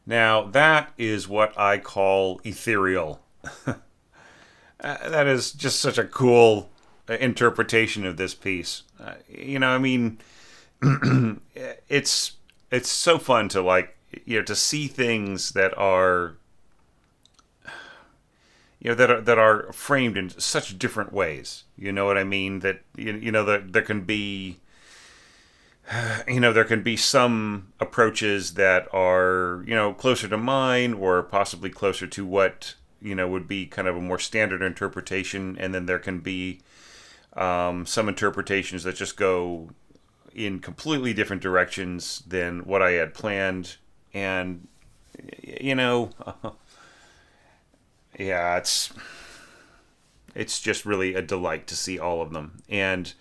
Now, that is what I call ethereal. That is just such a cool interpretation of this piece. I mean, it's it's so fun to to see things that are that are framed in such different ways. You know what I mean? That that there can be there can be some approaches that are closer to mine or possibly closer to what would be kind of a more standard interpretation, and then there can be some interpretations that just go in completely different directions than what I had planned. And you know, yeah, it's just really a delight to see all of them. And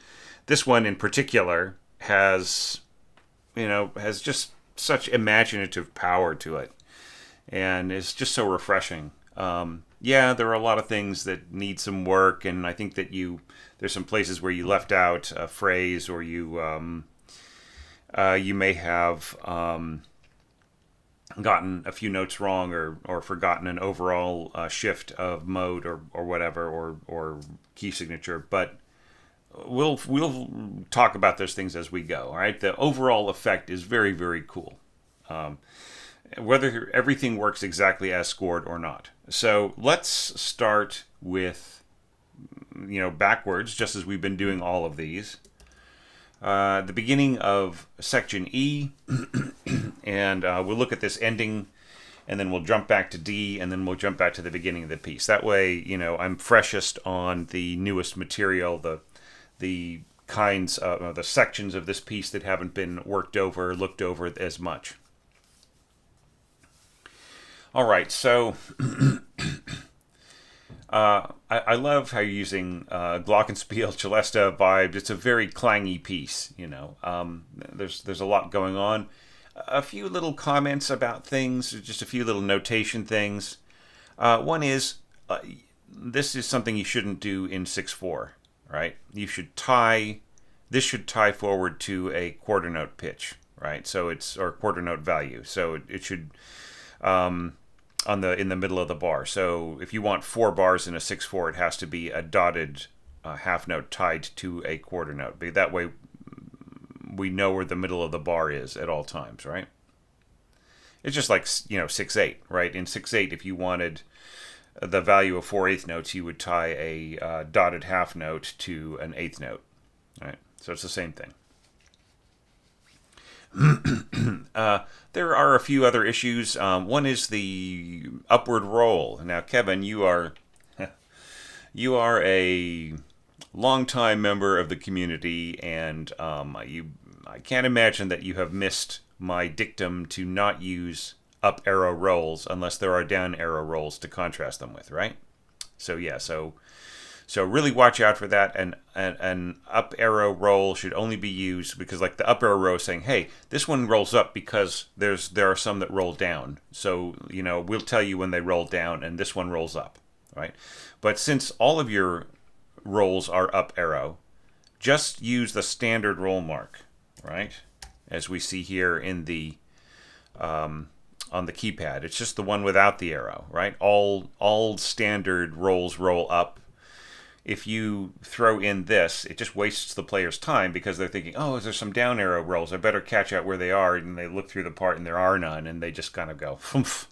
this one in particular has just such imaginative power to it, and it's just so refreshing. Yeah, there are a lot of things that need some work, and I think that there's some places where you left out a phrase, or you may have gotten a few notes wrong, or forgotten an overall shift of mode, or whatever, or key signature. But we'll talk about those things as we go. All right, the overall effect is very, very cool. Whether everything works exactly as scored or not. So let's start with backwards, just as we've been doing all of these. The beginning of section E, and we'll look at this ending, and then we'll jump back to D, and then we'll jump back to the beginning of the piece. That way, I'm freshest on the newest material, the kinds of the sections of this piece that haven't been looked over as much. All right, so I love how you're using Glockenspiel, Celesta vibes. It's a very clangy piece, There's a lot going on. A few little comments about things, just a few little notation things. One is, this is something you shouldn't do in 6/4, right? This should tie forward to a quarter note pitch, right? Or quarter note value. So it should, in the middle of the bar. So if you want 4 bars in a 6/4, it has to be a dotted half note tied to a quarter note. That way we know where the middle of the bar is at all times, right? It's just like 6/8, right? In 6/8, if you wanted the value of 4/8 notes, you would tie a dotted half note to an eighth note, right? So it's the same thing. There are a few other issues. One is the upward roll. Now, Kevin, you are a longtime member of the community, and I can't imagine that you have missed my dictum to not use up arrow rolls unless there are down arrow rolls to contrast them with, right? So yeah, so really watch out for that. And an up arrow roll should only be used because, like, the up arrow row is saying, hey, this one rolls up because there are some that roll down. So we'll tell you when they roll down, and this one rolls up, right? But since all of your rolls are up arrow, just use the standard roll mark, right? As we see here in the on the keypad, it's just the one without the arrow, right? All standard rolls roll up. If you throw in this, it just wastes the player's time because they're thinking, oh, is there some down arrow rolls? I better catch out where they are. And they look through the part and there are none, and they just kind of go, Phumph.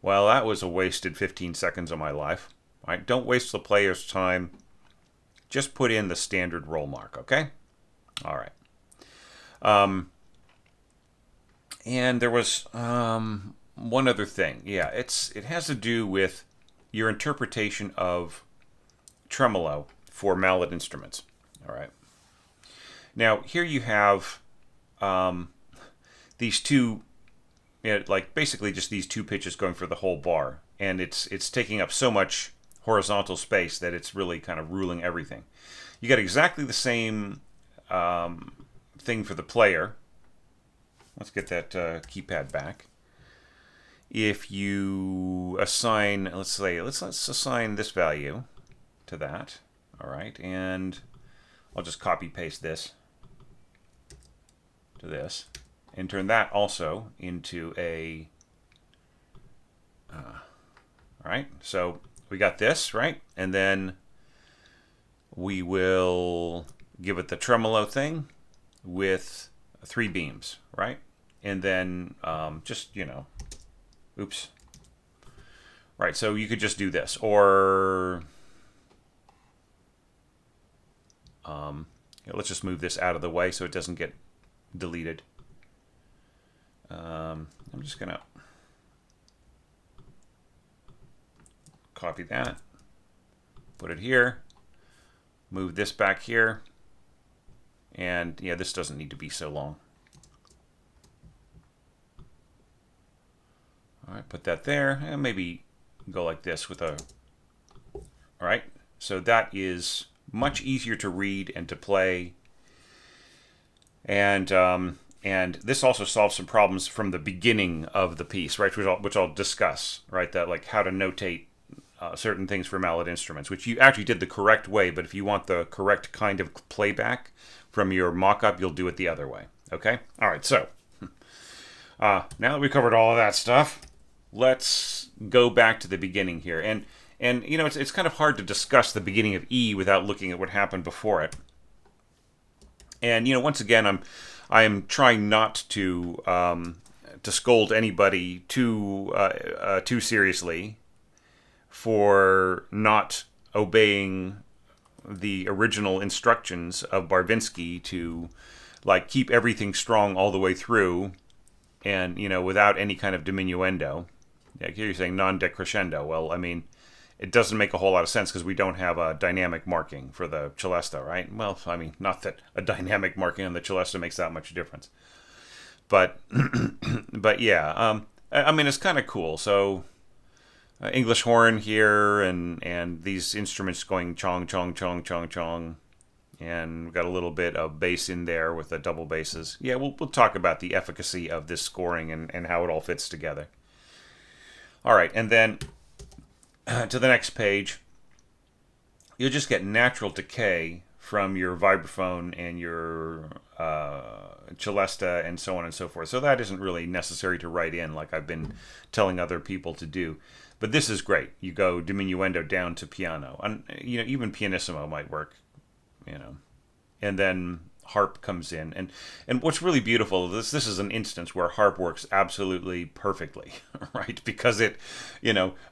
Well, that was a wasted 15 seconds of my life. Right? Don't waste the player's time. Just put in the standard roll mark, okay? All right. And there was one other thing. Yeah, it has to do with your interpretation of tremolo for mallet instruments. All right. Now here you have these two, basically just these two pitches going for the whole bar, and it's taking up so much horizontal space that it's really kind of ruling everything. You got exactly the same thing for the player. Let's get that keypad back. If you assign, let's assign this value to that. All right, and I'll just copy paste this to this and turn that also into a All right, so we got this, right? And then we will give it the tremolo thing with 3 beams, right? And then just, oops. Right, so you could just do this. Or let's just move this out of the way so it doesn't get deleted. I'm just going to copy that, put it here, move this back here, and yeah, this doesn't need to be so long. All right, put that there, and maybe go like this with a... All right, so that is much easier to read and to play, and this also solves some problems from the beginning of the piece, right? Which I'll discuss, right? That like how to notate certain things for mallet instruments, which you actually did the correct way, but if you want the correct kind of playback from your mock-up, you'll do it the other way. Okay? All right, so now that we covered all of that stuff, let's go back to the beginning here. And it's kind of hard to discuss the beginning of E without looking at what happened before it. And once again, I am trying not to scold anybody too seriously for not obeying the original instructions of Barvinsky to like keep everything strong all the way through, and without any kind of diminuendo. Yeah, here you're saying non-decrescendo. Well, I mean, it doesn't make a whole lot of sense because we don't have a dynamic marking for the celesta, right? Well, I mean, not that a dynamic marking on the celesta makes that much difference, but but yeah, I mean, it's kind of cool. So English horn here, and these instruments going chong chong chong chong chong, and we've got a little bit of bass in there with the double basses. Yeah, we'll talk about the efficacy of this scoring and how it all fits together. All right, and then to the next page, you'll just get natural decay from your vibraphone and your celesta and so on and so forth. So that isn't really necessary to write in like I've been telling other people to do. But this is great. You go diminuendo down to piano. And even pianissimo might work, And then harp comes in. And what's really beautiful, this is an instance where harp works absolutely perfectly, right? Because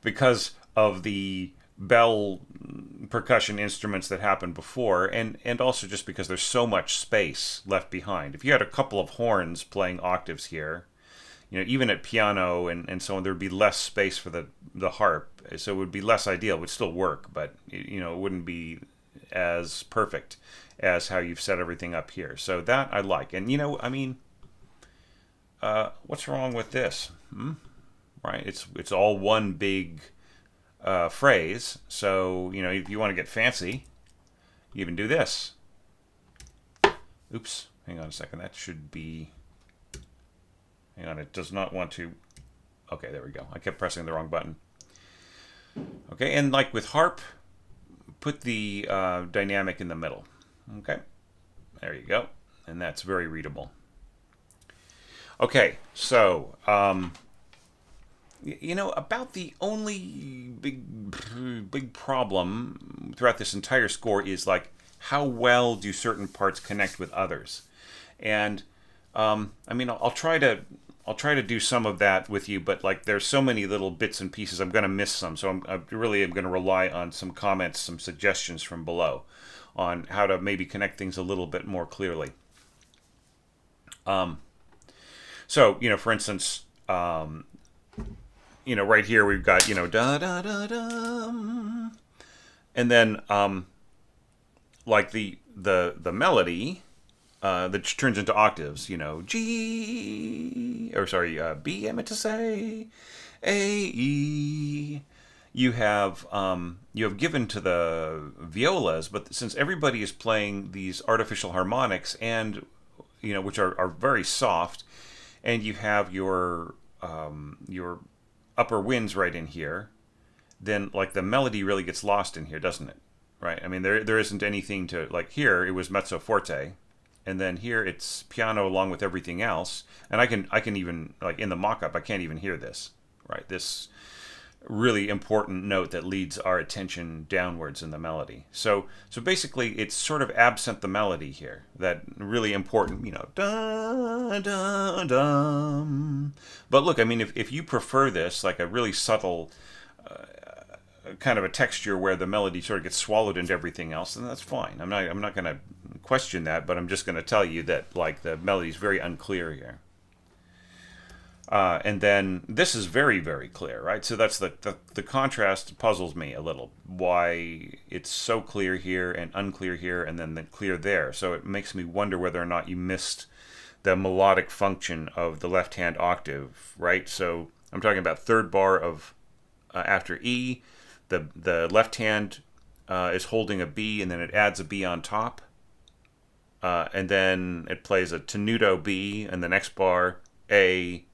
because of the bell percussion instruments that happened before, and also just because there's so much space left behind. If you had a couple of horns playing octaves here, even at piano and so on, there would be less space for the harp, so it would be less ideal. It would still work, but it wouldn't be as perfect as how you've set everything up here. So that I like. And I mean, what's wrong with this? Right? It's all one big phrase. So if you want to get fancy, you even do this. Oops, hang on a second. That should be... Hang on, it does not want to... Okay, there we go. I kept pressing the wrong button. Okay, and like with harp, put the dynamic in the middle. Okay, there you go. And that's very readable. Okay, so, about the only big problem throughout this entire score is, like, how well do certain parts connect with others? And, I mean, I'll try to do some of that with you, but like there's so many little bits and pieces, I'm going to miss some. So I really am going to rely on some comments, some suggestions from below on how to maybe connect things a little bit more clearly. So, for instance, right here we've got, da da da da, and then like the melody that turns into octaves, G, or sorry, B, I meant to say, A, E. You have given to the violas, but since everybody is playing these artificial harmonics and, which are very soft, and you have your upper winds right in here, then like the melody really gets lost in here, doesn't it? Right? I mean, there isn't anything to, like here it was mezzo forte, and then here it's piano along with everything else. And I can even, like in the mock-up, I can't even hear this, right? This really important note that leads our attention downwards in the melody. So basically, it's sort of absent the melody here. That really important, da da dum. But look, I mean, if you prefer this, like a really subtle kind of a texture where the melody sort of gets swallowed into everything else, then that's fine. I'm not going to question that, but I'm just going to tell you that like the melody is very unclear here. And then this is very, very clear, right? So that's the contrast puzzles me a little. Why it's so clear here and unclear here and then the clear there. So it makes me wonder whether or not you missed the melodic function of the left-hand octave, right? So I'm talking about third bar of after E. The left hand is holding a B and then it adds a B on top. And then it plays a tenuto B and the next bar A,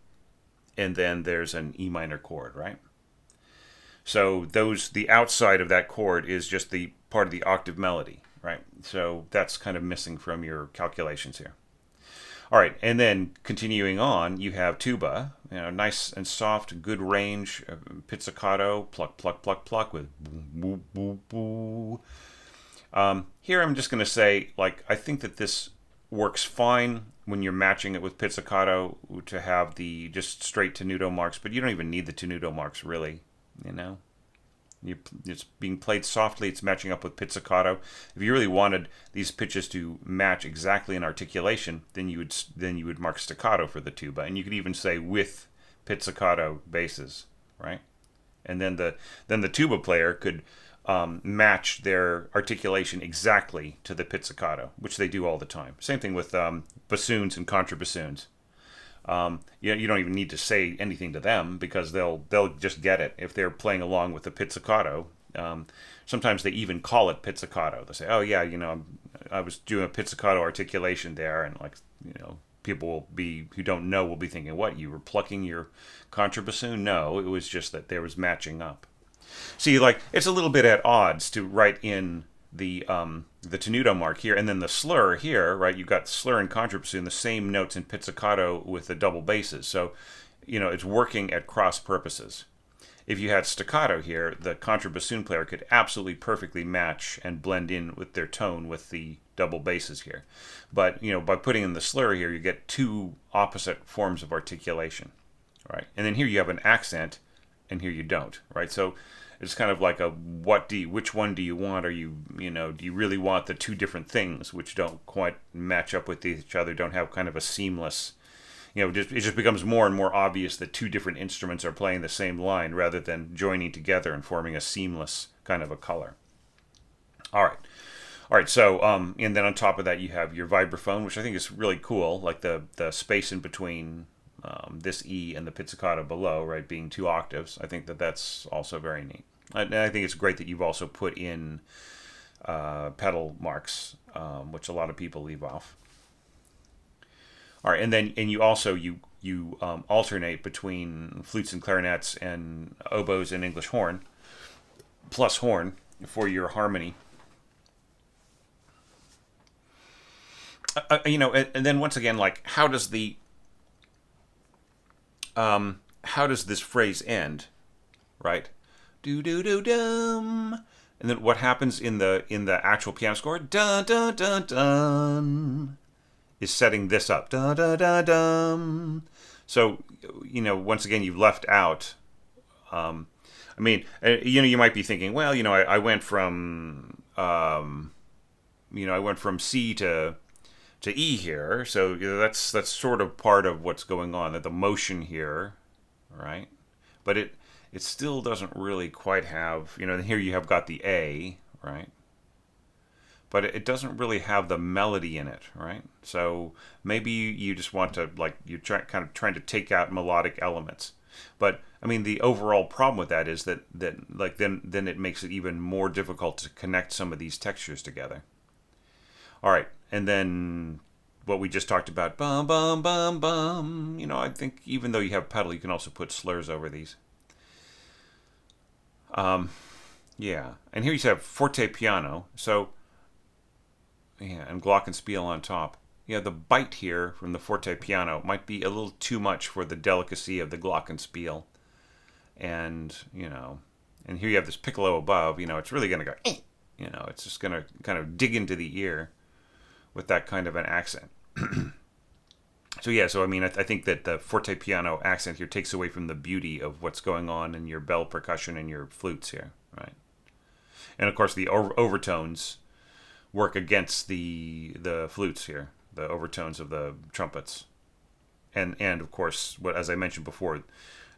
and then there's an E minor chord, right? So the outside of that chord is just the part of the octave melody, right? So that's kind of missing from your calculations here. All right, and then continuing on, you have tuba, nice and soft, good range, pizzicato, pluck, pluck, pluck, pluck, with boo, boo, boo, boo. Here I'm just going to say, like, I think that this works fine when you're matching it with pizzicato to have the just straight tenuto marks, but you don't even need the tenuto marks, really, It's being played softly. It's matching up with pizzicato. If you really wanted these pitches to match exactly in articulation, then you would mark staccato for the tuba, and you could even say with pizzicato basses, right? And then the tuba player could match their articulation exactly to the pizzicato, which they do all the time. Same thing with bassoons and contrabassoons. You don't even need to say anything to them because they'll just get it if they're playing along with the pizzicato. Sometimes they even call it pizzicato. They say, "Oh yeah, I was doing a pizzicato articulation there," and people who don't know will be thinking, "What, you were plucking your contrabassoon?" No, it was just that there was matching up. See, like it's a little bit at odds to write in the tenuto mark here, and then the slur here, right? You've got slur and contrabassoon, the same notes in pizzicato with the double basses. So, it's working at cross purposes. If you had staccato here, the contrabassoon player could absolutely perfectly match and blend in with their tone with the double basses here. But, by putting in the slur here, you get two opposite forms of articulation, right? And then here you have an accent, and here you don't, right? So it's kind of like which one do you want? Do you really want the two different things which don't quite match up with each other, don't have kind of a seamless, it just becomes more and more obvious that two different instruments are playing the same line rather than joining together and forming a seamless kind of a color. All right. So, and then on top of that, you have your vibraphone, which I think is really cool, like the space in between this E and the pizzicato below, right, being 2 octaves. I think that's also very neat. And I think it's great that you've also put in pedal marks, which a lot of people leave off. All right, and you also alternate between flutes and clarinets and oboes and English horn, plus horn for your harmony. And then once again, like how does this phrase end, right? Do do do dum, and then what happens in the actual piano score? Dun dun dun dun, is setting this up. Dun dun dun dun. So once again, you've left out. You might be thinking, well, I went from C to E here, so that's sort of part of what's going on. That the motion here, right? But it still doesn't really quite have, here you have got the A, right? But it doesn't really have the melody in it, right? So maybe you just want to, you're trying to take out melodic elements. But, the overall problem with that is that then it makes it even more difficult to connect some of these textures together. All right, and then what we just talked about, bum, bum, bum, bum. I think even though you have pedal, you can also put slurs over these. Yeah, and here you have forte piano, so, yeah, and glockenspiel on top. Yeah, the bite here from the forte piano might be a little too much for the delicacy of the glockenspiel. and and here you have this piccolo above. It's really going to go. It's just going to kind of dig into the ear with that kind of an accent. So yeah, so I mean, I think that the forte piano accent here takes away from the beauty of what's going on in your bell percussion and your flutes here, right? And of course, the overtones work against the flutes here, the overtones of the trumpets, and of course, what as I mentioned before,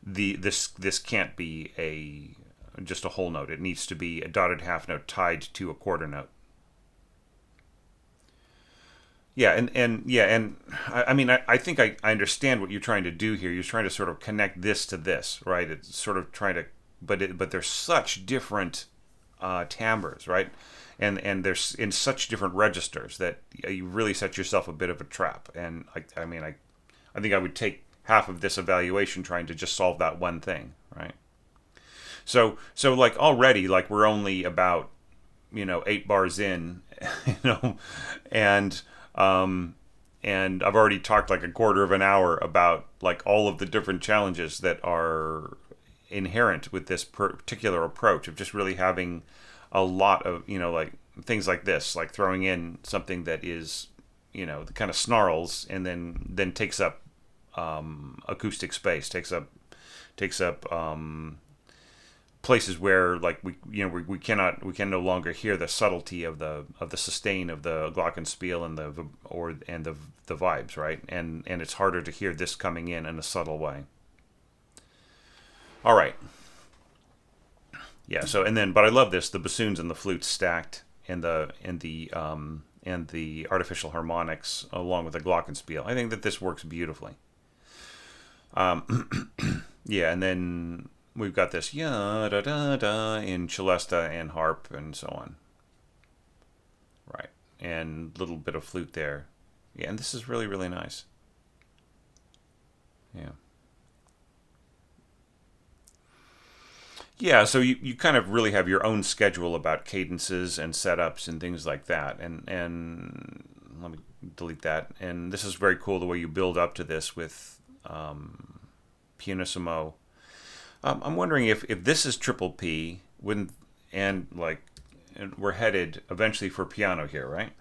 this can't be just a whole note. It needs to be a dotted half note tied to a quarter note. Yeah, and I mean, I think I understand what you're trying to do here. You're trying to sort of connect this to this, right? It's sort of trying to, but they're such different timbres, right? And they're in such different registers that you really set yourself a bit of a trap. And I think I would take half of this evaluation trying to just solve that one thing, right? So like already, like we're only about 8 bars in, and and I've already talked like a quarter of an hour about like all of the different challenges that are inherent with this particular approach of just really having a lot of like things like this, like throwing in something that is that kind of snarls and then takes up acoustic space, takes up places where like we can no longer hear the subtlety of the sustain of the glockenspiel and the vibes, right? And it's harder to hear this coming in a subtle way. All right. Yeah. So but I love this: the bassoons and the flutes stacked, and the artificial harmonics along with the glockenspiel. I think that this works beautifully. Yeah, and then we've got this ya da da da in celesta and harp and so on. Right. And a little bit of flute there. Yeah, and this is really, really nice. Yeah. Yeah, so you kind of really have your own schedule about cadences and setups and things like that. And let me delete that. And this is very cool the way you build up to this with pianissimo. I'm wondering if this is triple P, and we're headed eventually for piano here, right?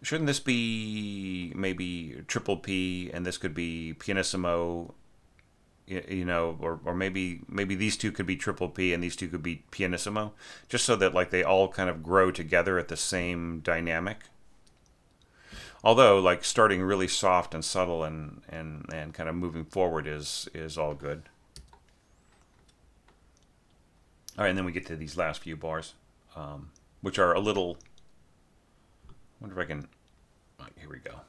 Shouldn't this be maybe triple P, and this could be pianissimo, or maybe these two could be triple P and these two could be pianissimo, just so that like they all kind of grow together at the same dynamic. Although, like, starting really soft and subtle and kind of moving forward is all good. All right, and then we get to these last few bars, which are a little... I wonder if I can... Oh, here we go.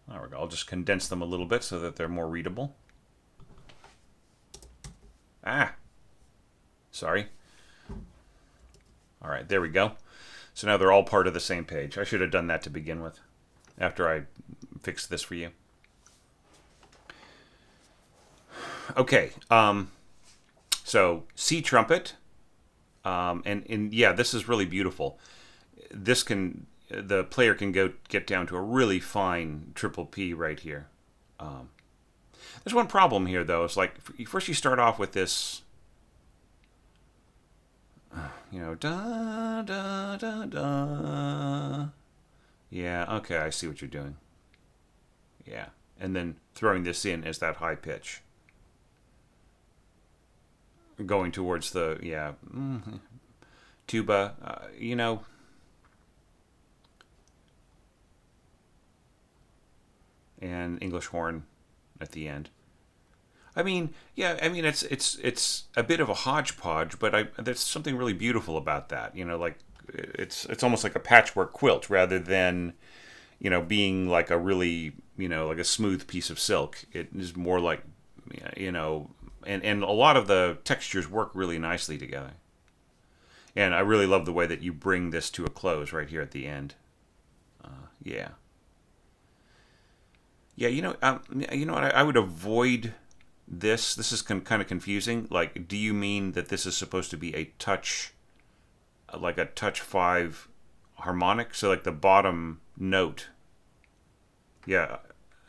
There we go. I'll just condense them a little bit so that they're more readable. Sorry. All right, there we go. So now they're all part of the same page. I should have done that to begin with, after I fixed this for you. Okay, so C trumpet, and yeah, this is really beautiful. The player can get down to a really fine triple P right here. There's one problem here though. It's like first you start off with this, da da da da. Yeah, okay, I see what you're doing. Yeah, and then throwing this in as that high pitch. Going towards the, tuba, and English horn at the end. It's a bit of a hodgepodge, but there's something really beautiful about that. It's almost like a patchwork quilt rather than, being like a really, like a smooth piece of silk. It is more like, and a lot of the textures work really nicely together. And I really love the way that you bring this to a close right here at the end. Yeah. Yeah, what? I would avoid this. This is kind of confusing. Like, do you mean that this is supposed to be a touch, like a touch 5 harmonic? So like the bottom note. Yeah.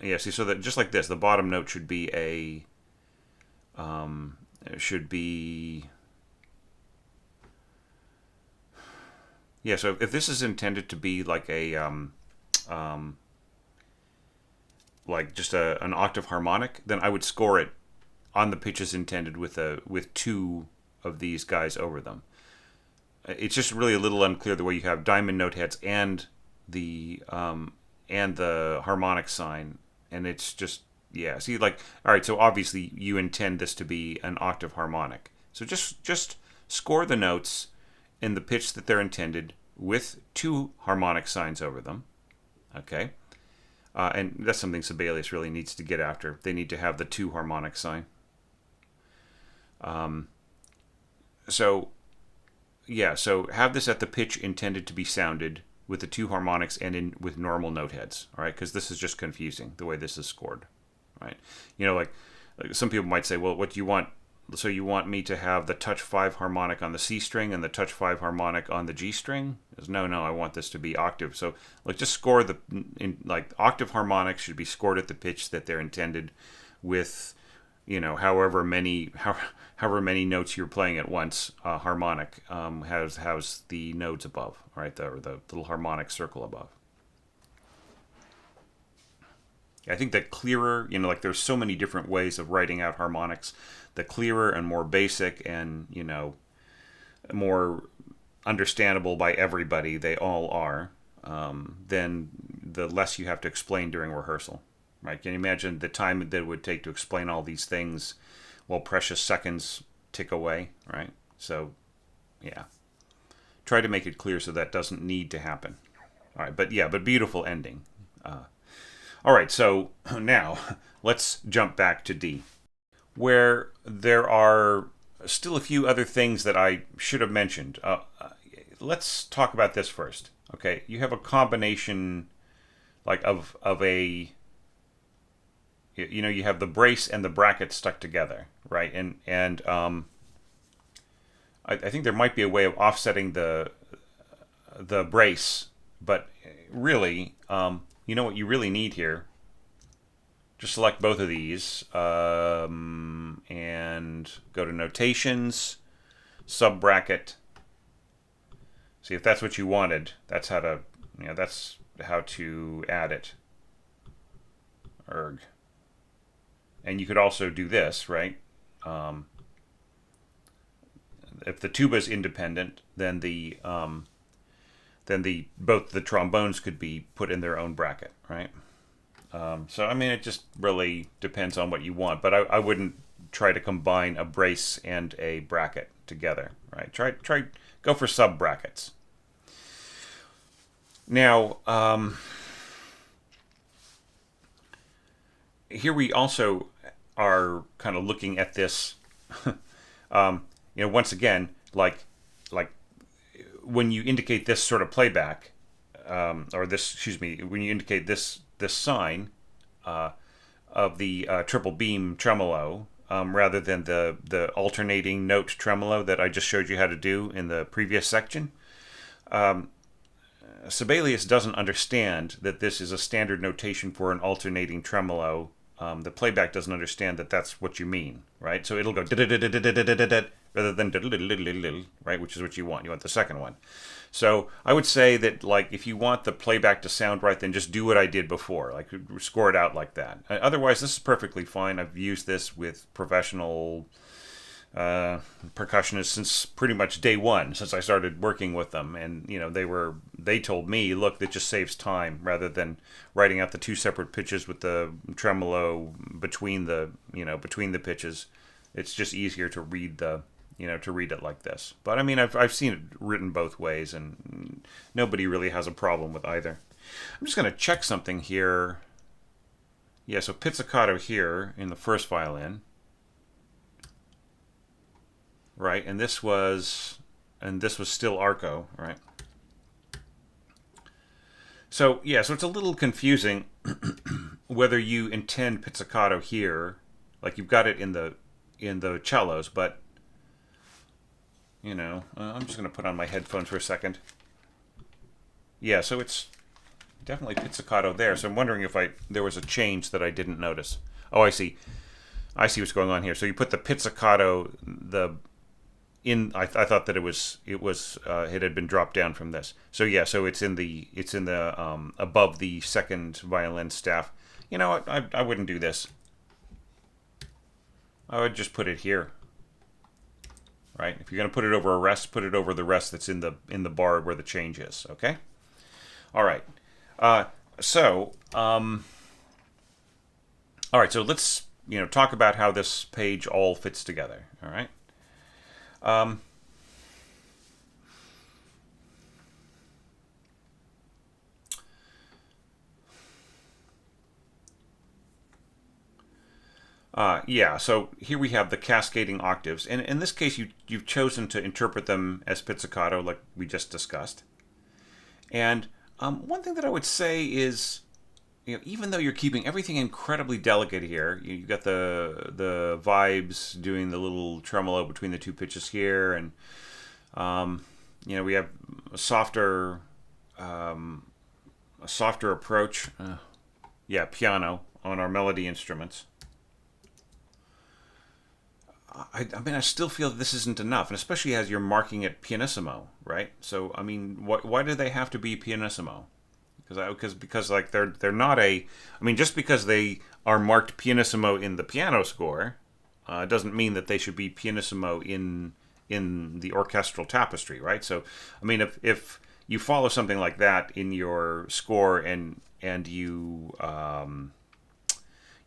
Yeah, see, so that just like this, the bottom note should be a should be... Yeah, so if this is intended to be like a like just an octave harmonic, then I would score it on the pitches intended with two of these guys over them. It's just really a little unclear the way you have diamond note heads and the harmonic sign, and it's just, yeah. See, like, all right, so obviously you intend this to be an octave harmonic, so just score the notes in the pitch that they're intended with two harmonic signs over them. Okay. And that's something Sibelius really needs to get after. They need to have the two harmonic sign. So have this at the pitch intended to be sounded with the two harmonics and with normal note heads. All right, because this is just confusing the way this is scored. Right? Like some people might say, well, what do you want? So you want me to have the touch 5 harmonic on the C string and the touch 5 harmonic on the G string? No, I want this to be octave. So just score octave harmonics should be scored at the pitch that they're intended with, however many notes you're playing at once. Harmonic has the nodes above, right? The little harmonic circle above. I think that clearer, there's so many different ways of writing out harmonics. The clearer and more basic and, more understandable by everybody they all are, then the less you have to explain during rehearsal. Right? Can you imagine the time that it would take to explain all these things while precious seconds tick away, right? So, yeah. Try to make it clear so that doesn't need to happen. All right, but beautiful ending. All right, so now let's jump back to D, where there are still a few other things that I should have mentioned. Let's talk about this first. Okay, you have a combination of a... you have the brace and the bracket stuck together, right? And I think there might be a way of offsetting the brace, but really, what you really need here, just select both of these and go to notations, sub-bracket. See, if that's what you wanted, that's how to add it. Erg. And you could also do this, right? If the tuba is independent, then both the trombones could be put in their own bracket, right? So it just really depends on what you want. But I wouldn't try to combine a brace and a bracket together, right? Try go for sub brackets. Now, here we also are kind of looking at this, once again, like when you indicate this sort of playback, when you indicate this sign of the triple beam tremolo, rather than the alternating note tremolo that I just showed you how to do in the previous section. Sibelius doesn't understand that this is a standard notation for an alternating tremolo. The playback doesn't understand that that's what you mean, right? So it'll go rather than right, which is what you want. You want the second one. So I would say that, if you want the playback to sound right, then just do what I did before, score it out like that. Otherwise, this is perfectly fine. I've used this with professional percussionists since pretty much day one, since I started working with them, and they told me, look, that just saves time rather than writing out the two separate pitches with the tremolo between the pitches. It's just easier to read it like this. But I've seen it written both ways, and nobody really has a problem with either. I'm just going to check something here. Yeah, so pizzicato here in the first violin. Right, and this was still arco, right? So it's a little confusing whether you intend pizzicato here, you've got it in the cellos, but I'm just going to put on my headphones for a second. Yeah, so it's definitely pizzicato there. So I'm wondering if there was a change that I didn't notice. Oh, I see. I see what's going on here. So you put the pizzicato in. I thought that it had been dropped down from this. So yeah, so it's in the above the second violin staff. You know what? I wouldn't do this. I would just put it here. Right? If you're going to put it over a rest, put it over the rest that's in the bar where the change is. Okay. All right. So all right. So let's talk about how this page all fits together. All right. Um, yeah, so here we have the cascading octaves. And in this case, you've chosen to interpret them as pizzicato, like we just discussed. And one thing that I would say is, even though you're keeping everything incredibly delicate here, you've got the vibes doing the little tremolo between the two pitches here, and we have a softer approach. Yeah, piano on our melody instruments. I still feel that this isn't enough, and especially as you're marking it pianissimo, right? So, I mean, why do they have to be pianissimo? Because like they're not a. I mean, just because they are marked pianissimo in the piano score, doesn't mean that they should be pianissimo in the orchestral tapestry, right? So, I mean, if you follow something like that in your score and you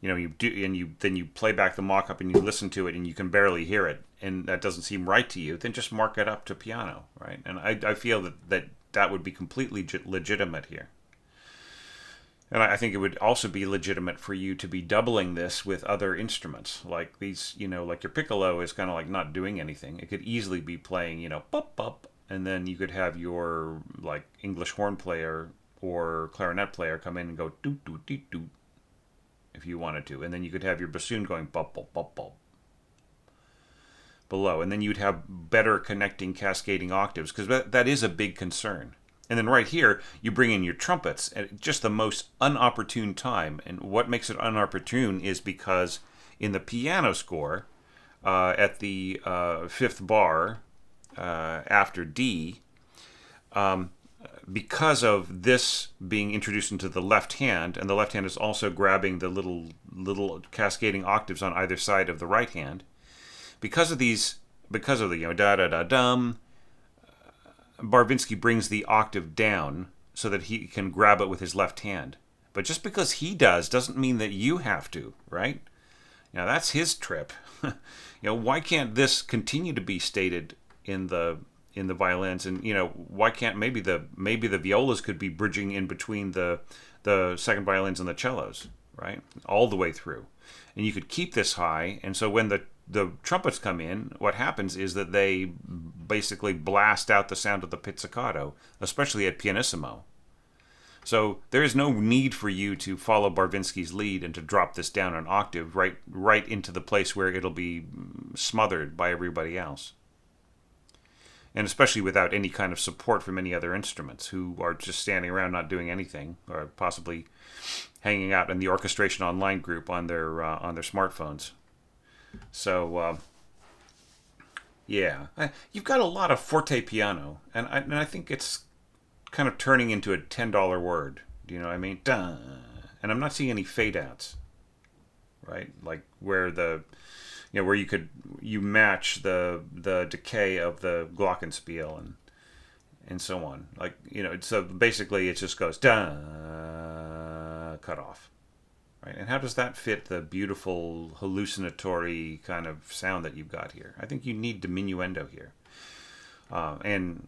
you do, and then you play back the mock-up and you listen to it and you can barely hear it, and that doesn't seem right to you, then just mark it up to piano, right? And I feel that would be completely legitimate here. And I think it would also be legitimate for you to be doubling this with other instruments, like these, like your piccolo is kind of like not doing anything. It could easily be playing, pop pop, and then you could have your like English horn player or clarinet player come in and go doot doot doot doot, if you wanted to, and then you could have your bassoon going pop pop pop pop below, and then you'd have better connecting cascading octaves, because that is a big concern. And then right here, you bring in your trumpets at just the most unopportune time. And what makes it unopportune is because in the piano score, at the fifth bar after D, because of this being introduced into the left hand, and the left hand is also grabbing the little cascading octaves on either side of the right hand, because of the da da da dum, Barvinsky brings the octave down so that he can grab it with his left hand. But just because he doesn't mean that you have to, right? That's his trip. Why can't this continue to be stated in the violins? And why can't maybe the violas could be bridging in between the second violins and the cellos, right? All the way through. And you could keep this high, and so when the trumpets come in, what happens is that they basically blast out the sound of the pizzicato, especially at pianissimo. So there is no need for you to follow Barvinsky's lead and to drop this down an octave right into the place where it'll be smothered by everybody else. And especially without any kind of support from any other instruments, who are just standing around not doing anything, or possibly hanging out in the orchestration online group on their smartphones. So, yeah, you've got a lot of forte piano, and I think it's kind of turning into a $10 word. Do you know what I mean? Duh. And I'm not seeing any fade outs, right? Like where where you match the decay of the glockenspiel and so on. Like, so basically it just goes duh, cut off. Right? And how does that fit the beautiful hallucinatory kind of sound that you've got here? I think you need diminuendo here. And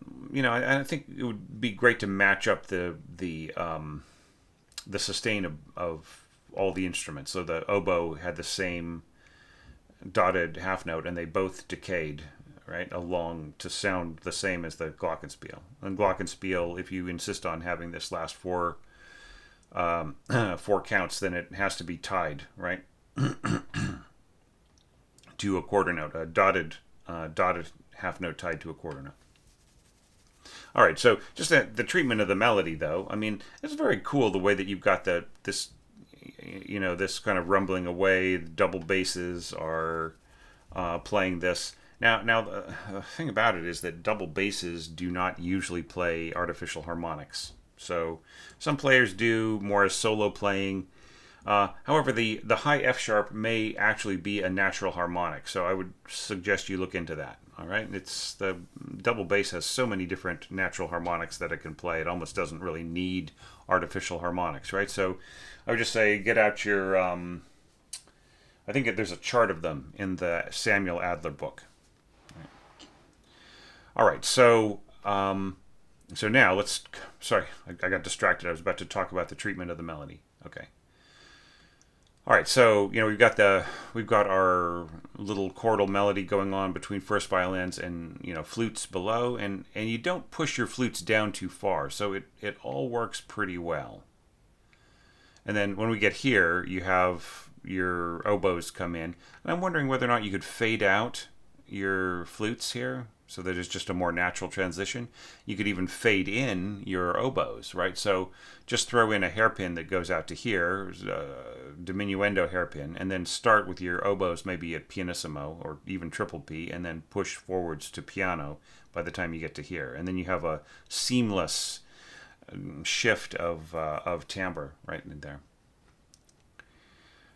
I think it would be great to match up the sustain of all the instruments. So the oboe had the same dotted half note, and they both decayed, right, along to sound the same as the glockenspiel. And glockenspiel, if you insist on having this last four counts, then it has to be tied, right, to a quarter note, a dotted half note tied to a quarter note. All right, so just the treatment of the melody, though. I mean, it's very cool the way that you've got this this kind of rumbling away. The double basses are playing this. Now the thing about it is that double basses do not usually play artificial harmonics. So some players do more as solo playing. However, the high F sharp may actually be a natural harmonic, so I would suggest you look into that. All right, it's the double bass has so many different natural harmonics that it can play. It almost doesn't really need artificial harmonics, right? So I would just say get out your. I think there's a chart of them in the Samuel Adler book. All right, so now let's. Sorry, I got distracted. I was about to talk about the treatment of the melody. Okay. All right, so we've got our little chordal melody going on between first violins and flutes below, and you don't push your flutes down too far, so it all works pretty well. And then when we get here, you have your oboes come in, and I'm wondering whether or not you could fade out your flutes here so that it's just a more natural transition. You could even fade in your oboes, right? So just throw in a hairpin that goes out to here, diminuendo hairpin, and then start with your oboes maybe at pianissimo or even triple P, and then push forwards to piano by the time you get to here. And then you have a seamless shift of timbre right in there.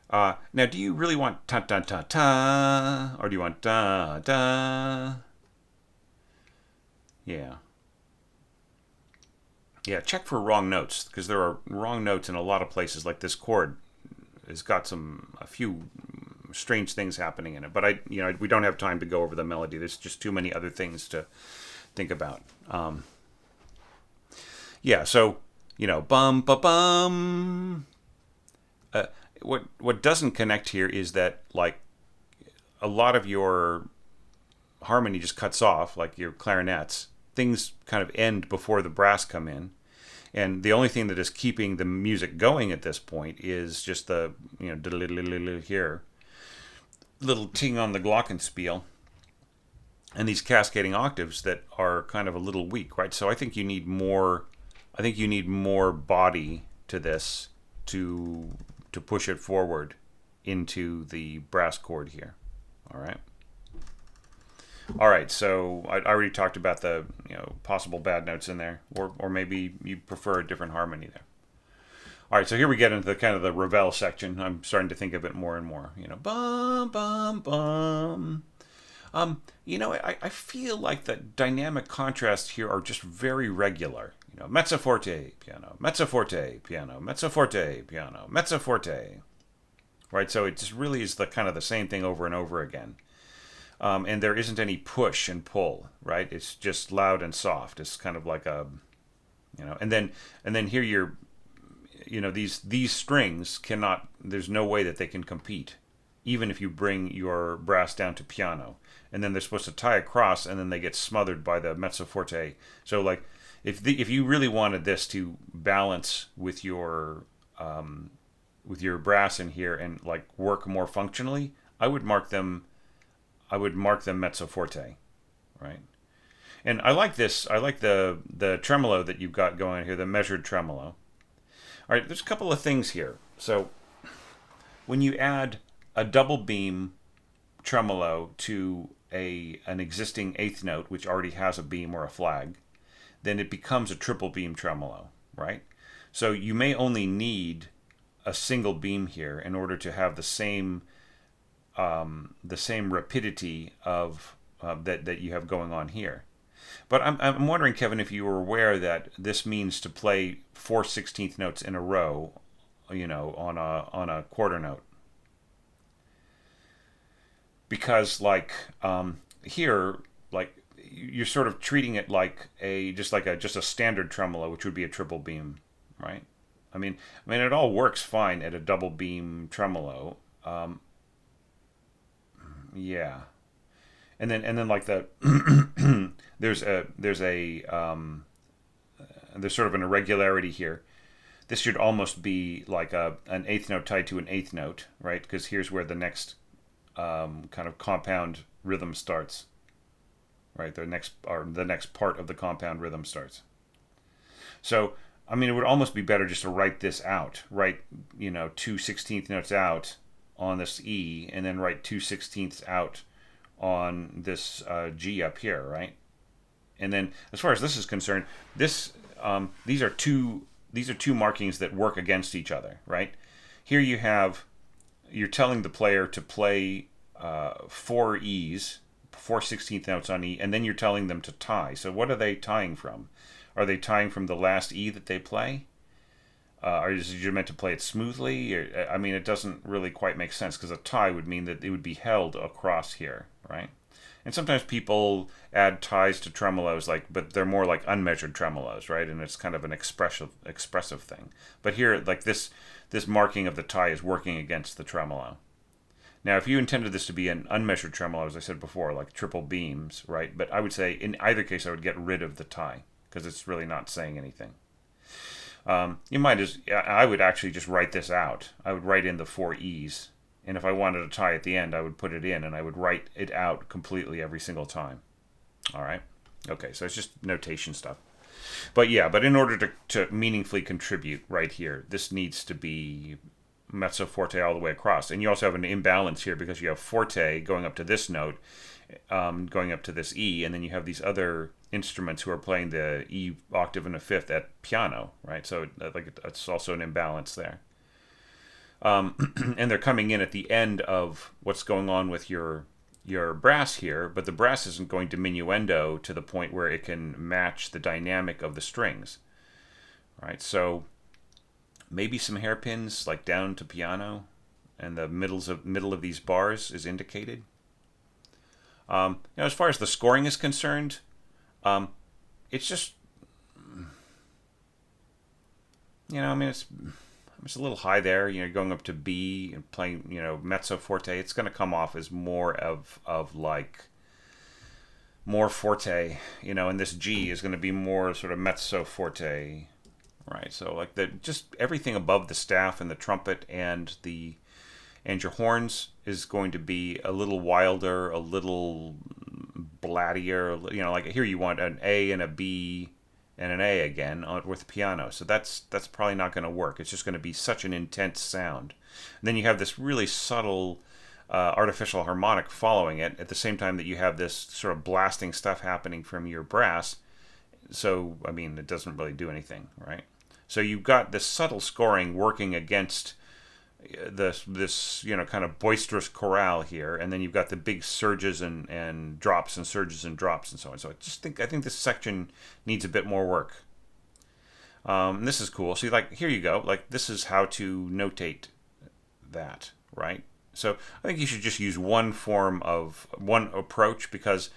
Now, do you really want ta-ta-ta-ta, or do you want da-da? Yeah. Yeah, check for wrong notes, because there are wrong notes in a lot of places. Like this chord has got a few strange things happening in it. But we don't have time to go over the melody. There's just too many other things to think about. Yeah, so bum ba bum. What doesn't connect here is that like a lot of your harmony just cuts off, like your clarinets. Things kind of end before the brass come in, and the only thing that is keeping the music going at this point is just the here, little ting on the glockenspiel, and these cascading octaves that are kind of a little weak, right? So I think you need more. I think you need more body to this to push it forward into the brass chord here. All right. All right, so I already talked about the possible bad notes in there, or maybe you prefer a different harmony there. All right, so here we get into the kind of the Ravel section. I'm starting to think of it more and more. Bum bum bum. I feel like the dynamic contrasts here are just very regular. Mezzo forte, piano, mezzo forte, piano, mezzo forte, piano, mezzo forte. Right, so it just really is the kind of the same thing over and over again. And there isn't any push and pull, right? It's just loud and soft. It's kind of like a, and then here you're, these strings cannot. There's no way that they can compete, even if you bring your brass down to piano. And then they're supposed to tie across, and then they get smothered by the mezzo forte. So like, if you really wanted this to balance with your brass in here and like work more functionally, I would mark them mezzo forte, right? And I like this. I like the tremolo that you've got going here, the measured tremolo. All right, there's a couple of things here. So when you add a double beam tremolo to an existing eighth note, which already has a beam or a flag, then it becomes a triple beam tremolo, right? So you may only need a single beam here in order to have the same rapidity of that you have going on here. But I'm wondering, Kevin, if you were aware that this means to play 4 16th notes in a row, on a quarter note. Because like here, like you're sort of treating it like just a standard tremolo, which would be a triple beam, right? I mean, it all works fine at a double beam tremolo. Yeah, and then like the there's sort of an irregularity here. This should almost be like an eighth note tied to an eighth note, right? Because here's where the next kind of compound rhythm starts, right? The next part of the compound rhythm starts. So I mean, it would almost be better just to write this out. Write, 2/16 notes out on this E, and then write 2/16 out on this G up here, right? And then, as far as this is concerned, these are two markings that work against each other, right? Here you're telling the player to play 4 4/16 notes on E, and then you're telling them to tie. So what are they tying from? Are they tying from the last E that they play? Or is you meant to play it smoothly? I mean, it doesn't really quite make sense, because a tie would mean that it would be held across here, right? And sometimes people add ties to tremolos, but they're more like unmeasured tremolos, right? And it's kind of an expressive thing. But here, like this marking of the tie is working against the tremolo. Now, if you intended this to be an unmeasured tremolo, as I said before, like triple beams, right? But I would say in either case, I would get rid of the tie, because it's really not saying anything. I would actually just write this out. I would write in the 4 E's. And if I wanted a tie at the end, I would put it in, and I would write it out completely every single time. All right? Okay, so it's just notation stuff. But in order to meaningfully contribute right here, this needs to be mezzo forte all the way across. And you also have an imbalance here, because you have forte going up to this note, going up to this E, and then you have these other instruments who are playing the E octave and a fifth at piano, right? So it's also an imbalance there. And they're coming in at the end of what's going on with your brass here, but the brass isn't going diminuendo to the point where it can match the dynamic of the strings, right? So maybe some hairpins like down to piano, and the middle of these bars is indicated. As far as the scoring is concerned, it's just, it's a little high there. Going up to B and playing, mezzo forte. It's going to come off as more more forte, and this G is going to be more sort of mezzo forte, right? So just everything above the staff and the trumpet and your horns is going to be a little wilder, a little blattier. Like here you want an A and a B and an A again with piano. So that's probably not going to work. It's just going to be such an intense sound. And then you have this really subtle artificial harmonic following it at the same time that you have this sort of blasting stuff happening from your brass. So, I mean, it doesn't really do anything, right? So you've got this subtle scoring working against this kind of boisterous chorale here, and then you've got the big surges and drops and surges and drops and so on. So I think this section needs a bit more work. And this is cool. So here you go. This is how to notate that, right? So I think you should just use one approach, because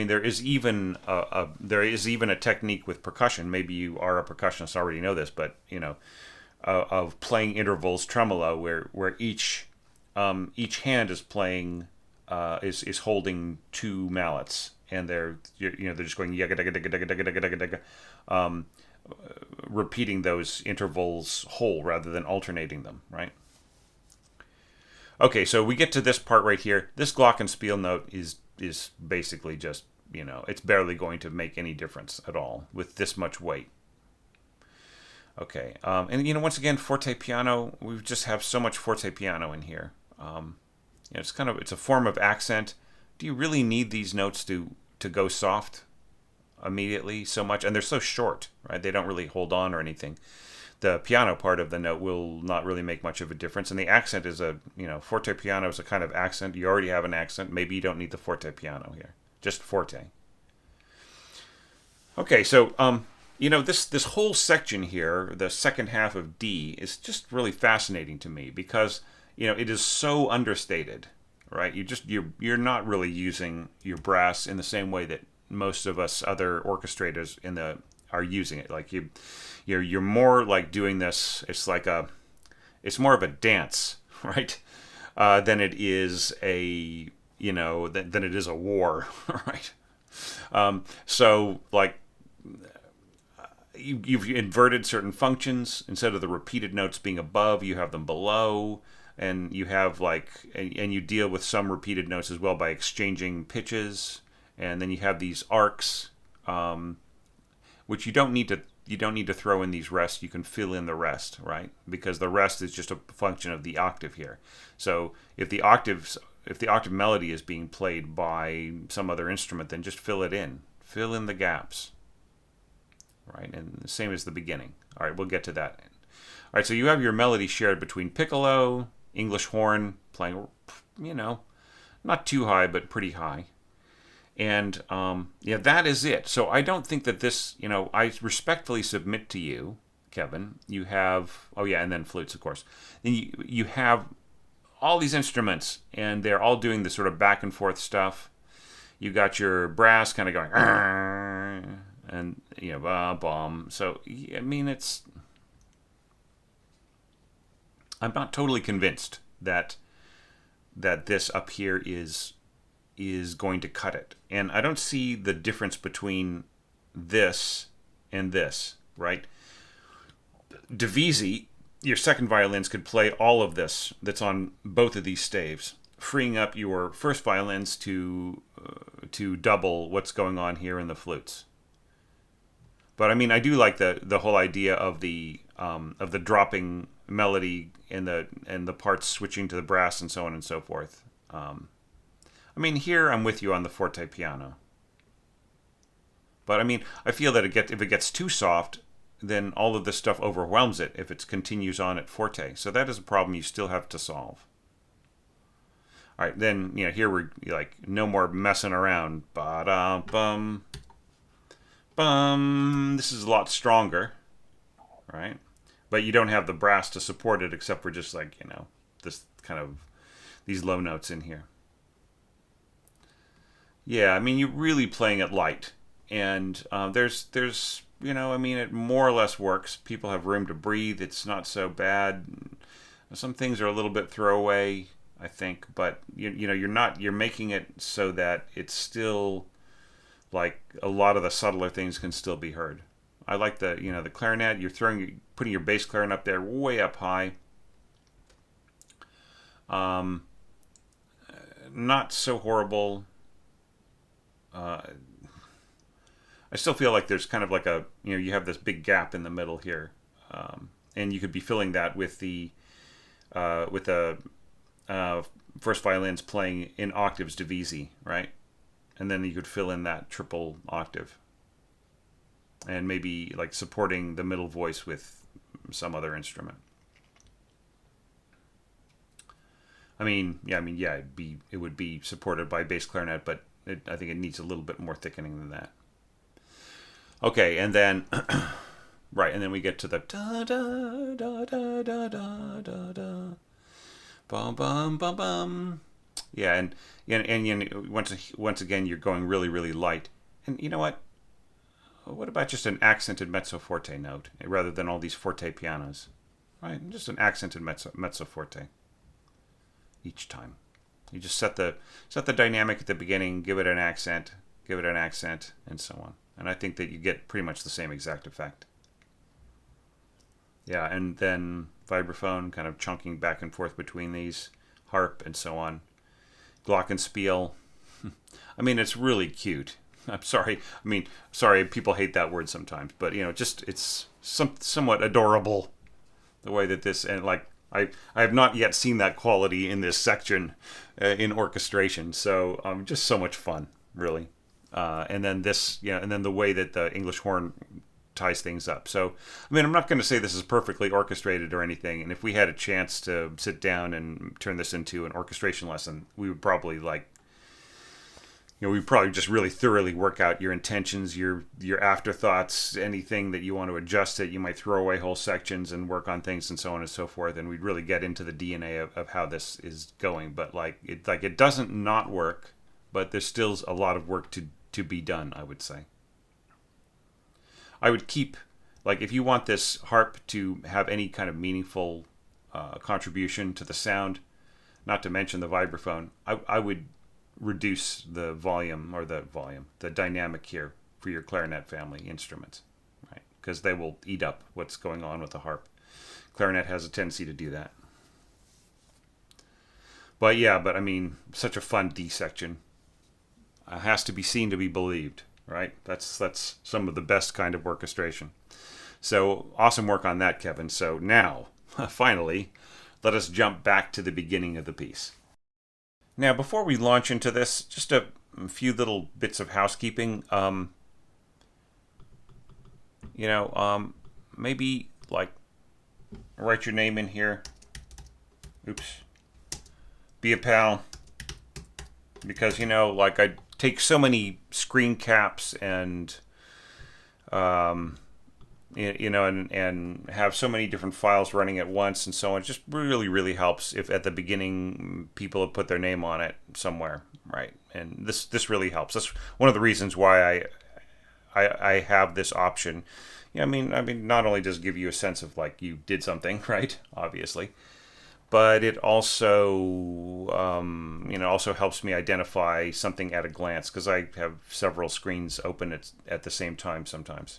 there is even a technique with percussion. Maybe you are a percussionist, already know this, but of playing intervals tremolo, where each hand is playing is holding 2 mallets, and they're just going repeating those intervals whole rather than alternating them, right? Okay, so we get to this part right here. This glockenspiel note is basically just, it's barely going to make any difference at all with this much weight. Okay, and once again, forte piano, we just have so much forte piano in here. It's a form of accent. Do you really need these notes to go soft immediately so much? And they're so short, right? They don't really hold on or anything. The piano part of the note will not really make much of a difference. And the accent is forte piano is a kind of accent. You already have an accent. Maybe you don't need the forte piano here. Just forte. Okay, so, this whole section here, the second half of D, is just really fascinating to me, because, it is so understated, right? You're not really using your brass in the same way that most of us other orchestrators are using it. You're more like doing this. It's more of a dance, right? Than it is than it is a war, right? You've inverted certain functions. Instead of the repeated notes being above, you have them below, and you have and you deal with some repeated notes as well by exchanging pitches, and then you have these arcs, which you don't need to need to throw in these rests. You can fill in the rest, right? Because the rest is just a function of the octave here. So if the octave melody is being played by some other instrument, then just fill it in. Fill in the gaps, right? And the same as the beginning. All right, we'll get to that. All right, so you have your melody shared between piccolo, English horn, playing, not too high, but pretty high. And that is it. So I don't think that this, I respectfully submit to you, Kevin, you have, and then flutes, of course. Then you have all these instruments, and they're all doing this sort of back and forth stuff. You got your brass kind of going, and, bomb. So, I mean, I'm not totally convinced that this up here is going to cut it. And I don't see the difference between this and this, right? Divisi, your second violins could play all of this that's on both of these staves, freeing up your first violins to double what's going on here in the flutes. But I mean, I do like the whole idea of the dropping melody and the parts switching to the brass and so on and so forth. I mean, here I'm with you on the forte piano. But I mean, I feel that if it gets too soft, then all of this stuff overwhelms it if it continues on at forte. So that is a problem you still have to solve. All right, then, here we're like, no more messing around. Ba-da-bum. Bum. This is a lot stronger, right? But you don't have the brass to support it except for just like, this kind of, these low notes in here. Yeah, I mean, you're really playing it light. And there's it more or less works. People have room to breathe. It's not so bad. Some things are a little bit throwaway, I think. But, you're making it so that it's still, like, a lot of the subtler things can still be heard. I like the clarinet. You're putting your bass clarinet up there way up high. Not so horrible. I still feel like there's kind of like you have this big gap in the middle here, and you could be filling that with the first violins playing in octaves divisi, right? And then you could fill in that triple octave, and maybe like supporting the middle voice with some other instrument. It would be supported by bass clarinet, but I think it needs a little bit more thickening than that. Okay, and then right, and then we get to the da da da da da da da da, bum bum bum bum. Yeah, and once again you're going really really light. And you know what? What about just an accented mezzo forte note rather than all these forte pianos? Right, just an accented mezzo forte each time. You just set the dynamic at the beginning, give it an accent, and so on. And I think that you get pretty much the same exact effect. Yeah, and then vibraphone kind of chunking back and forth between these, harp, and so on. Glockenspiel. I mean, it's really cute. I'm sorry. Sorry, people hate that word sometimes, but it's somewhat adorable the way that this, and like I have not yet seen that quality in this section in orchestration. So just so much fun, really. And then and then the way that the English horn ties things up. So, I'm not going to say this is perfectly orchestrated or anything. And if we had a chance to sit down and turn this into an orchestration lesson, we would probably we'd probably just really thoroughly work out your intentions, your afterthoughts, anything that you want to adjust it. You might throw away whole sections and work on things and so on and so forth. And we'd really get into the DNA of how this is going. But it doesn't not work, but there's still a lot of work to be done, I would say. I would keep, if you want this harp to have any kind of meaningful contribution to the sound, not to mention the vibraphone, I would reduce the the dynamic here for your clarinet family instruments, right? Because they will eat up what's going on with the harp. Clarinet has a tendency to do that. But such a fun D section. Has to be seen to be believed, right? That's some of the best kind of orchestration. So awesome work on that, Kevin. So now, finally, let us jump back to the beginning of the piece. Now, before we launch into this, just a few little bits of housekeeping. Maybe like write your name in here. Oops. Be a pal. Because, like I take so many screen caps and, and have so many different files running at once and so on. It just really, really helps if at the beginning people have put their name on it somewhere, right? And this really helps. That's one of the reasons why I have this option. Yeah, I mean, not only does it give you a sense of like you did something, right? Obviously, but it also, also helps me identify something at a glance because I have several screens open at the same time sometimes.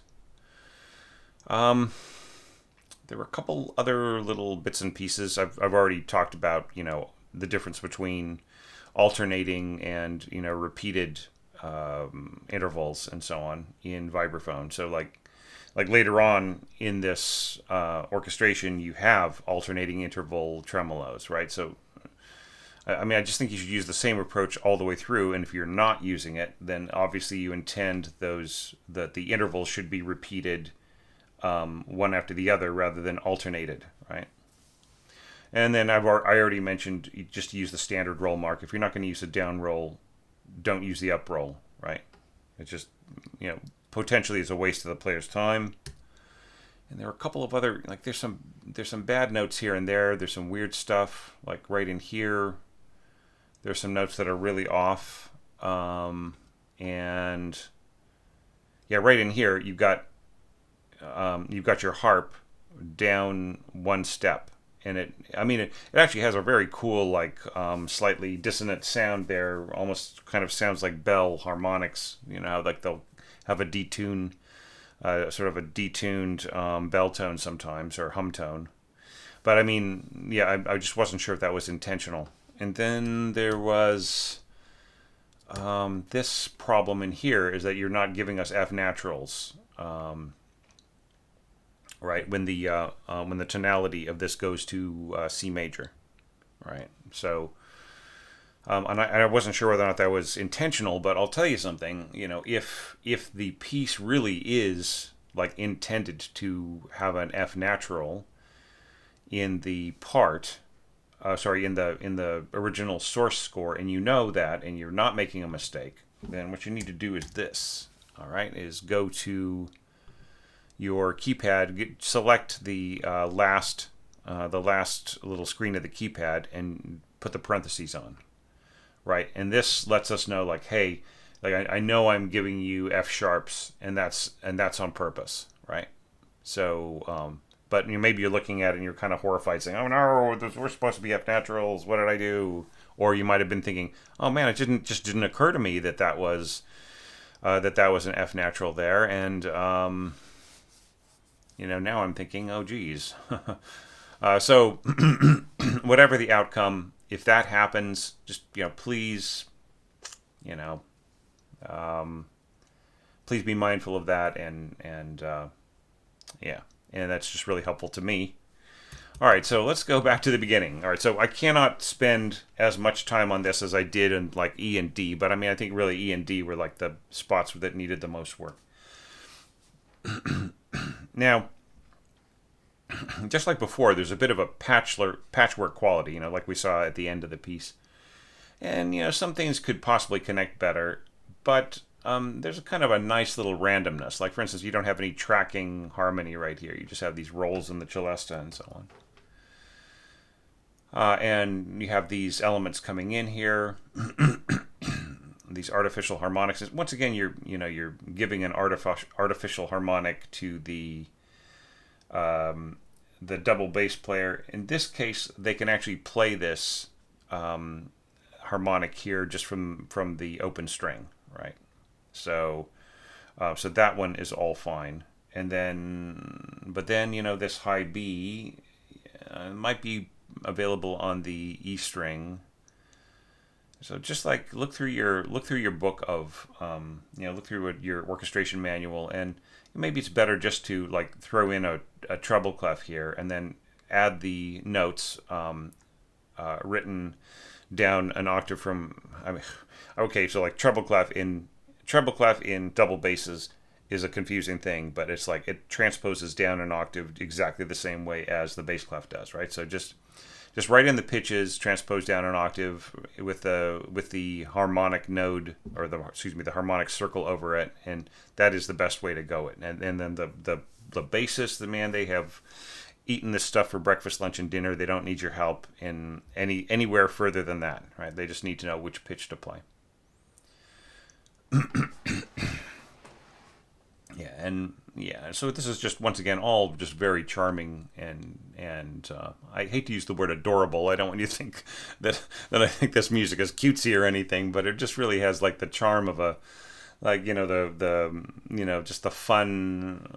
There were a couple other little bits and pieces I've already talked about. The difference between alternating and repeated intervals and so on in vibraphone. So like later on in this orchestration, you have alternating interval tremolos, right? So, I just think you should use the same approach all the way through. And if you're not using it, then obviously you intend that the intervals should be repeated one after the other rather than alternated, right? And then I already mentioned just use the standard roll mark. If you're not going to use the down roll, don't use the up roll, right? It's just, potentially is a waste of the player's time. And there are a couple of other, like there's some bad notes here and there. There's some weird stuff like right in here. There's some notes that are really off. And yeah, right in here you've got your harp down one step. And it actually has a very cool, like, slightly dissonant sound there. Almost kind of sounds like bell harmonics. Like they'll have a detune, sort of a detuned bell tone sometimes, or hum tone. But I just wasn't sure if that was intentional. And then there was this problem in here is that you're not giving us F naturals. Right, when the tonality of this goes to C major, right? So, and I wasn't sure whether or not that was intentional, but I'll tell you something. If the piece really is like intended to have an F natural in the part, in the original source score, and you know that, and you're not making a mistake, then what you need to do is this. All right, is go to your keypad, select the last little screen of the keypad, and put the parentheses on, right? And this lets us know, like, hey, like I know I'm giving you F sharps, and that's on purpose, right? So, but maybe you're looking at it and you're kind of horrified, saying, "Oh no, we're supposed to be F naturals. What did I do?" Or you might have been thinking, "Oh man, it didn't occur to me that was an F natural there," and now I'm thinking, oh, geez. So whatever the outcome, if that happens, just, please, please be mindful of that. And yeah, and that's just really helpful to me. All right, so let's go back to the beginning. All right, so I cannot spend as much time on this as I did in like E and D, but I think really E and D were like the spots that needed the most work. Now, just like before, there's a bit of a patchwork quality, like we saw at the end of the piece. And, some things could possibly connect better, but there's a kind of a nice little randomness. Like, for instance, you don't have any tracking harmony right here. You just have these rolls in the celesta and so on. And you have these elements coming in here. These artificial harmonics. Once again, you're giving an artificial harmonic to the double bass player. In this case, they can actually play this harmonic here just from the open string, right? So that one is all fine. And but then this high B might be available on the E string. So just like look through your book of look through your orchestration manual, and maybe it's better just to like throw in a treble clef here and then add the notes written down an octave from. I mean, okay, so like treble clef in double basses is a confusing thing, but it's like it transposes down an octave exactly the same way as the bass clef does, right? So just write in the pitches, transpose down an octave with the harmonic node, or the harmonic circle over it, and that is the best way to go it. And then the bassists, the man, they have eaten this stuff for breakfast, lunch, and dinner. They don't need your help in anywhere further than that, right? They just need to know which pitch to play. So this is just, once again, all just very charming, and I hate to use the word adorable. I don't want you to think that I think this music is cutesy or anything, but it just really has like the charm of a, like, just the fun,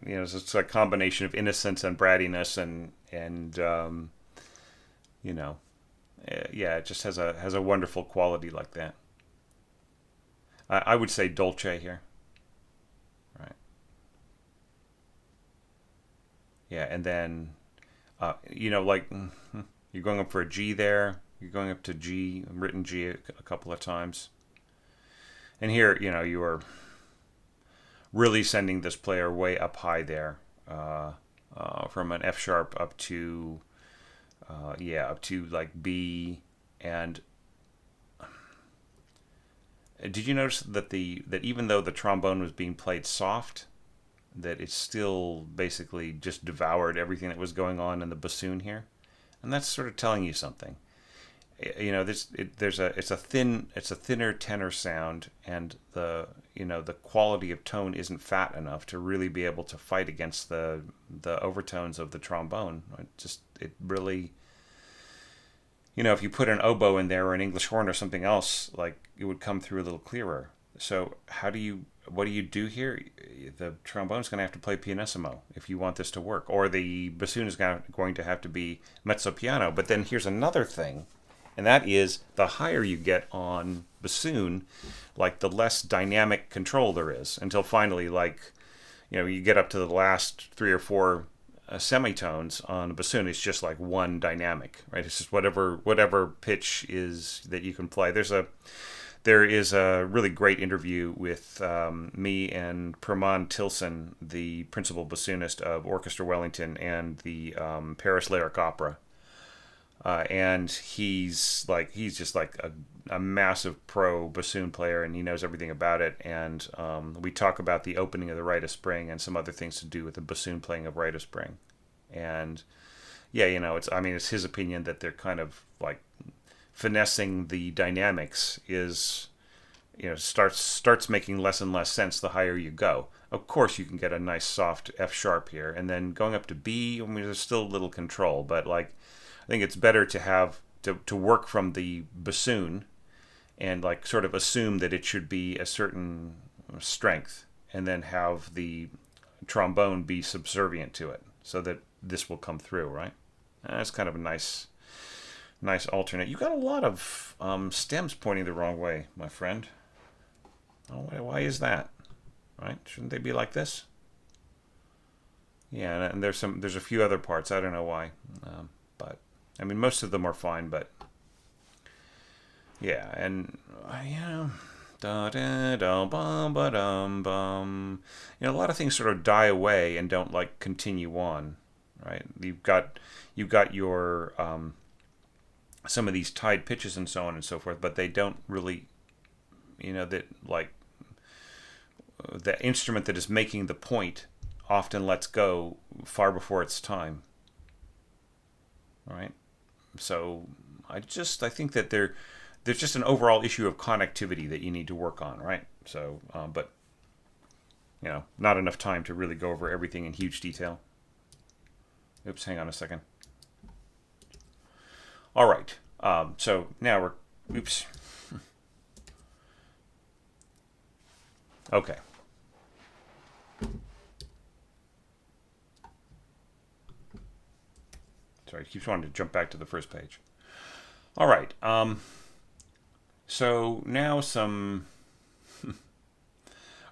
it's a combination of innocence and brattiness, it just has a wonderful quality like that. I would say dolce here. Right. Yeah, and then, like you're going up for a G there. You're going up to G, written G a couple of times. And here, you are really sending this player way up high there, from an F sharp up to, up to like B. And did you notice that even though the trombone was being played soft, that it still basically just devoured everything that was going on in the bassoon here, and that's sort of telling you something. It's a thinner tenor sound, and the quality of tone isn't fat enough to really be able to fight against the overtones of the trombone. It really, if you put an oboe in there or an English horn or something else, like, it would come through a little clearer. So what do you do here? The trombone's going to have to play pianissimo if you want this to work, or the bassoon is going to have to be mezzo piano. But then here's another thing, and that is the higher you get on bassoon, like the less dynamic control there is, until finally, like, you get up to the last three or four semitones on a bassoon. It's just like one dynamic, right? It's just whatever pitch is that you can play. There is a really great interview with me and Perman Tilson, the principal bassoonist of Orchestra Wellington and the Paris Lyric Opera. And he's just like a massive pro bassoon player, and he knows everything about it. And we talk about the opening of the Rite of Spring and some other things to do with the bassoon playing of Rite of Spring. And it's his opinion that they're kind of like finessing the dynamics is, starts making less and less sense the higher you go. Of course, you can get a nice soft F sharp here, and then going up to B, there's still a little control, but like, I think it's better to have to work from the bassoon and like sort of assume that it should be a certain strength, and then have the trombone be subservient to it, so that this will come through, right? That's kind of a nice alternate. You got a lot of stems pointing the wrong way, my friend. Oh, why is that? Right? Shouldn't they be like this? Yeah, and there's a few other parts. I don't know why, but I mean, most of them are fine. But yeah, and da da da bum ba dum bum. A lot of things sort of die away and don't like continue on, right? You've got your some of these tied pitches and so on and so forth, but they don't really, that like the instrument that is making the point often lets go far before its time. All right, so I think that there's just an overall issue of connectivity that you need to work on, right? So, but not enough time to really go over everything in huge detail. Oops, hang on a second. All right, so now oops. Okay. Sorry, it keeps wanting to jump back to the first page. All right. So now some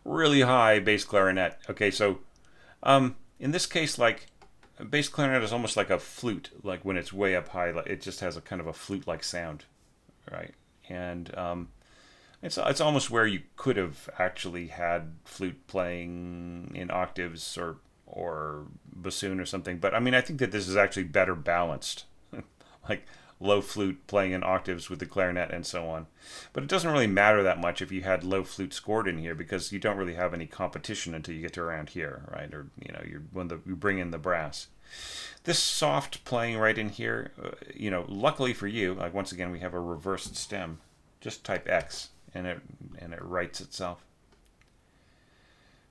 really high bass clarinet. Okay, so in this case, like bass clarinet is almost like a flute. Like when it's way up high, like, it just has a kind of a flute-like sound, right? And it's almost where you could have actually had flute playing in octaves or bassoon or something. But I mean, I think that this is actually better balanced, like low flute playing in octaves with the clarinet and so on. But it doesn't really matter that much if you had low flute scored in here because you don't really have any competition until you get to around here, right? Or you bring in the brass. This soft playing right in here, luckily for you, like once again we have a reversed stem. Just type X and it writes itself.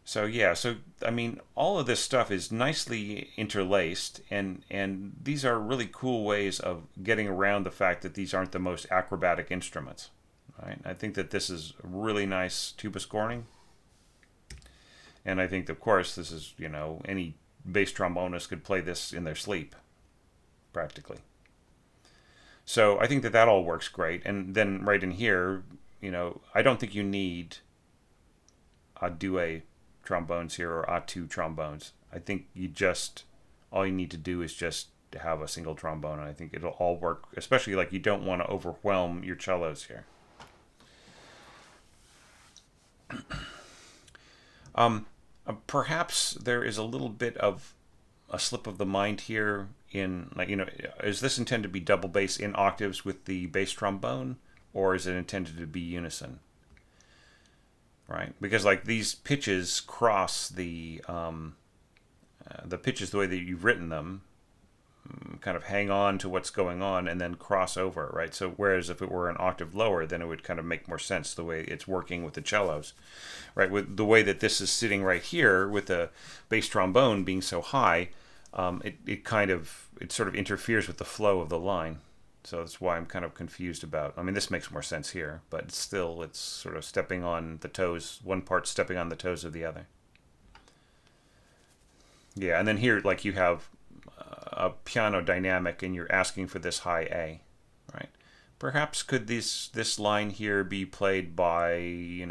So yeah, so I mean, all of this stuff is nicely interlaced, and these are really cool ways of getting around the fact that these aren't the most acrobatic instruments. Right? I think that this is really nice tuba scoring, and I think, of course, this is any bass trombonist could play this in their sleep, practically. So I think that that all works great, and then right in here, I don't think you need a duet trombones here or A2 trombones. I think all you need to do is just have a single trombone, and I think it'll all work, especially like you don't want to overwhelm your cellos here. Perhaps there is a little bit of a slip of the mind here in, like, is this intended to be double bass in octaves with the bass trombone, or is it intended to be unison? Right, because like these pitches cross the pitches the way that you've written them, kind of hang on to what's going on and then cross over, right? So whereas if it were an octave lower, then it would kind of make more sense the way it's working with the cellos, right? With the way that this is sitting right here with the bass trombone being so high, it sort of interferes with the flow of the line. So that's why I'm kind of confused about. I mean, this makes more sense here, but still, it's sort of stepping on the toes. One part stepping on the toes of the other. Yeah, and then here, like you have a piano dynamic, and you're asking for this high A, right? Perhaps could this line here be played by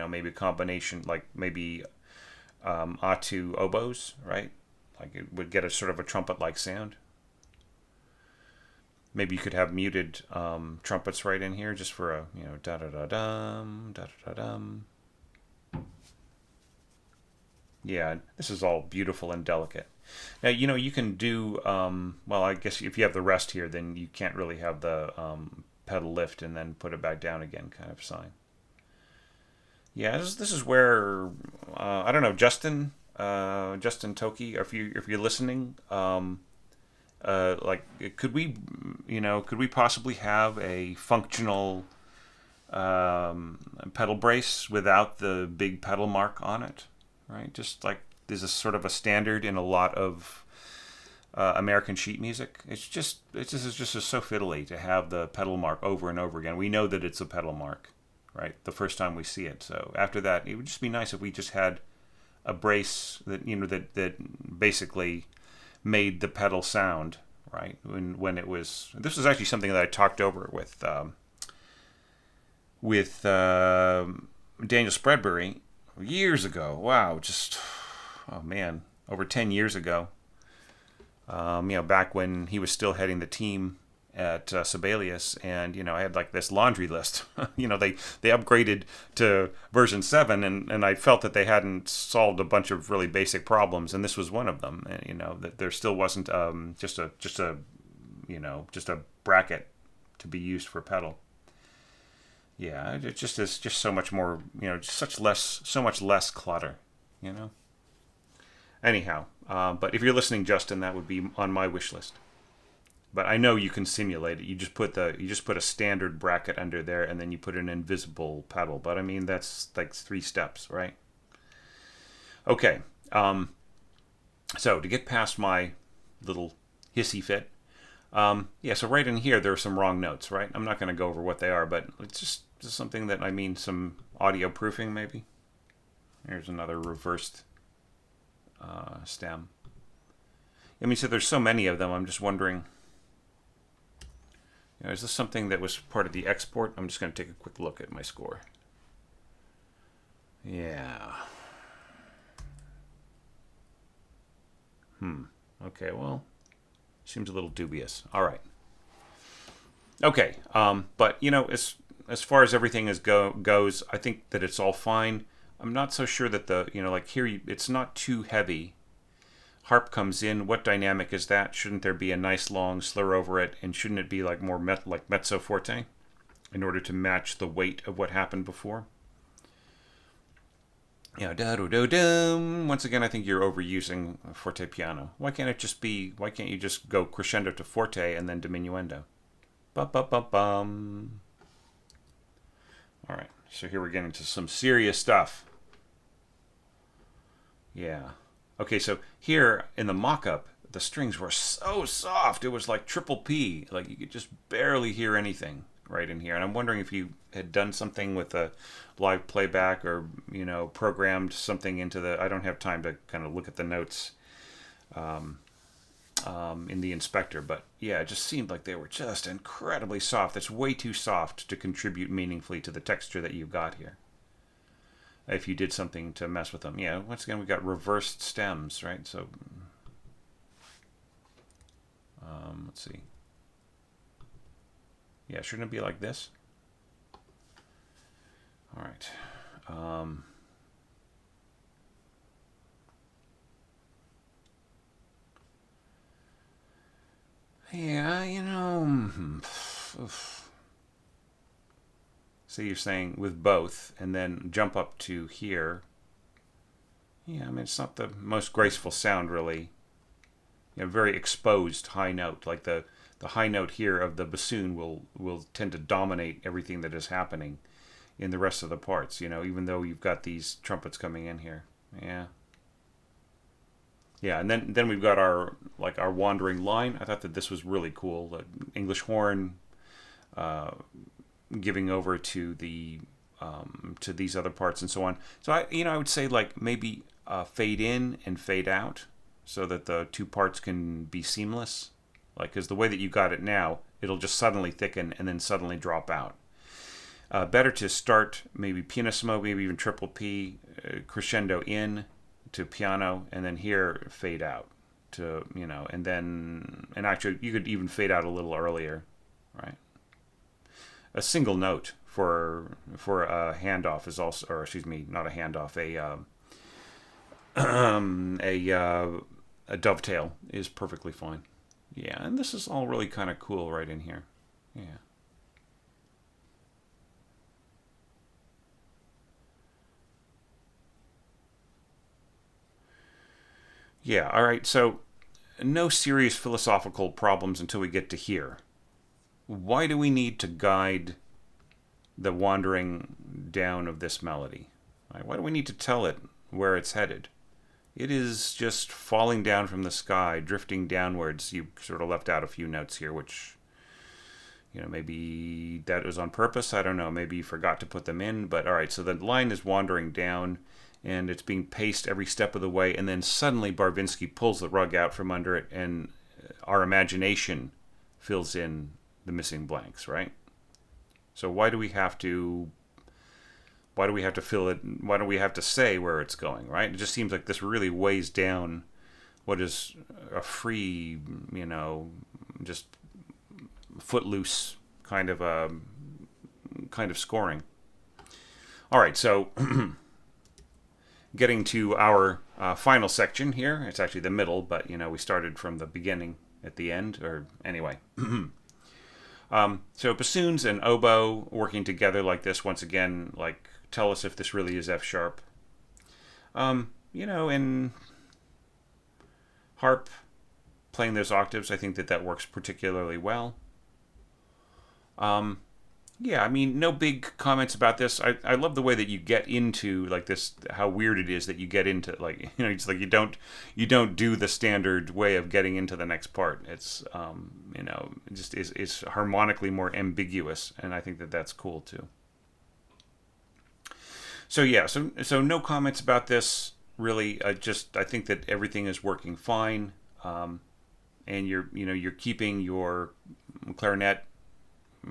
maybe a combination, like maybe A2 oboes, right? Like it would get a sort of a trumpet-like sound. Maybe you could have muted trumpets right in here just for a, da da da dum, da da da dum. Yeah, this is all beautiful and delicate. Now, you can do, well, I guess if you have the rest here, then you can't really have the pedal lift and then put it back down again kind of sign. Yeah, this is where, I don't know, Justin Toki, if you're listening, like could we possibly have a functional pedal brace without the big pedal mark on it, right? Just like there's a sort of a standard in a lot of American sheet music. It's just so fiddly to have the pedal mark over and over again. We know that it's a pedal mark, right? The first time we see it. So after that, it would just be nice if we just had a brace that that basically made the pedal sound, right? When it was, this was actually something that I talked over with Daniel Spreadbury years ago. Wow, oh man, over 10 years ago. Back when he was still heading the team at Sibelius, and I had like this laundry list. They upgraded to version 7, and I felt that they hadn't solved a bunch of really basic problems, and this was one of them. And that there still wasn't just a bracket to be used for pedal. Yeah, it just is just so much more, so much less clutter, Anyhow, but if you're listening, Justin, that would be on my wish list. But I know you can simulate it. You just put a standard bracket under there, and then you put an invisible pedal. But I mean, that's like 3 steps, right? Okay. So to get past my little hissy fit, so right in here there are some wrong notes, right? I'm not going to go over what they are, but it's just something that some audio proofing maybe. Here's another reversed stem. I mean, so there's so many of them. I'm just wondering. Is this something that was part of the export? I'm just going to take a quick look at my score. Yeah. Okay, well, seems a little dubious. All right. Okay, but as far as everything goes, I think that it's all fine. I'm not so sure that like here, it's not too heavy. Harp comes in. What dynamic is that? Shouldn't there be a nice long slur over it? And shouldn't it be like more like mezzo forte in order to match the weight of what happened before? Yeah, da do do dum. Once again, I think you're overusing forte piano. Why can't it just be? Why can't you just go crescendo to forte and then diminuendo? Bum bum bum bum. All right, so here we're getting to some serious stuff. Yeah. Okay, so here in the mock-up, the strings were so soft. It was like triple P. Like you could just barely hear anything right in here. And I'm wondering if you had done something with a live playback or, programmed something into the... I don't have time to kind of look at the notes in the inspector. But yeah, it just seemed like they were just incredibly soft. It's way too soft to contribute meaningfully to the texture that you've got here. If you did something to mess with them. Yeah, once again, we got reversed stems, right? So, let's see. Yeah, shouldn't it be like this? All right. Yeah, So you're saying with both, and then jump up to here. Yeah, I mean, it's not the most graceful sound, really. Very exposed high note. Like the high note here of the bassoon will tend to dominate everything that is happening in the rest of the parts, even though you've got these trumpets coming in here. Yeah. Yeah, and then we've got our wandering line. I thought that this was really cool. The English horn giving over to to these other parts and so on. So I would say like maybe fade in and fade out so that the two parts can be seamless. Like, because the way that you got it now, it'll just suddenly thicken and then suddenly drop out. Better to start maybe pianissimo, maybe even triple P, crescendo in to piano, and then here fade out to and actually you could even fade out a little earlier, right? A single note for a handoff is also, or excuse me, not a handoff, a dovetail is perfectly fine. Yeah, and this is all really kind of cool right in here. Yeah. Yeah, all right, so no serious philosophical problems until we get to here. Why do we need to guide the wandering down of this melody? Right? Why do we need to tell it where it's headed? It is just falling down from the sky, drifting downwards. You sort of left out a few notes here, which, maybe that was on purpose. I don't know. Maybe you forgot to put them in. But all right, so the line is wandering down, and it's being paced every step of the way. And then suddenly Barvinsky pulls the rug out from under it, and our imagination fills in the missing blanks, right? So why do we have to fill it? Why don't we have to say where it's going, right? It just seems like this really weighs down what is a free, just footloose kind of scoring. All right, so getting to our final section here. It's actually the middle, but we started from the beginning at the end, or anyway. So bassoons and oboe working together like this, once again, like, tell us if this really is F sharp. In harp, playing those octaves, I think that works particularly well. Yeah, I mean, no big comments about this. I love the way that you get into like this. How weird it is that you get into it's like you don't do the standard way of getting into the next part. It's just is harmonically more ambiguous, and I think that's cool too. So yeah, so no comments about this really. I think that everything is working fine, and you're keeping your clarinet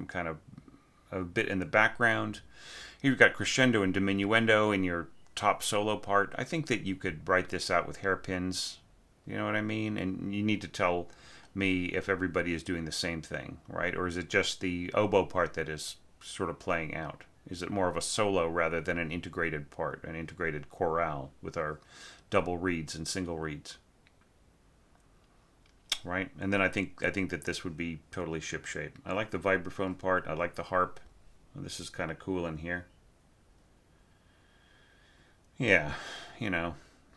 kind of a bit in the background. Here you've got crescendo and diminuendo in your top solo part. I think that you could write this out with hairpins. You know what I mean? And you need to tell me if everybody is doing the same thing, right? Or is it just the oboe part that is sort of playing out? Is it more of a solo rather than an integrated part, an integrated chorale with our double reeds and single reeds? Right? And then I think that this would be totally shipshape. I like the vibraphone part. I like the harp. This is kind of cool in here. Yeah,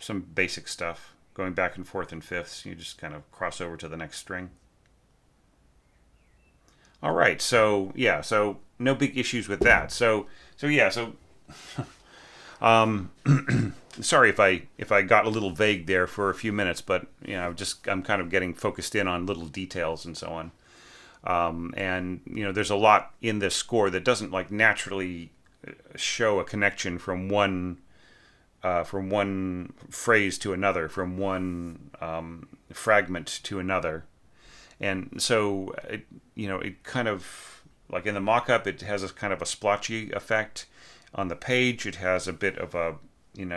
some basic stuff. Going back and forth in fifths, you just kind of cross over to the next string. All right, so yeah, so no big issues with that. So sorry if I got a little vague there for a few minutes, but I'm kind of getting focused in on little details and so on. And there's a lot in this score that doesn't like naturally show a connection from one phrase to another, from one fragment to another. And so, it kind of, like in the mock-up, it has a kind of a splotchy effect. On the page, it has a bit of a, kind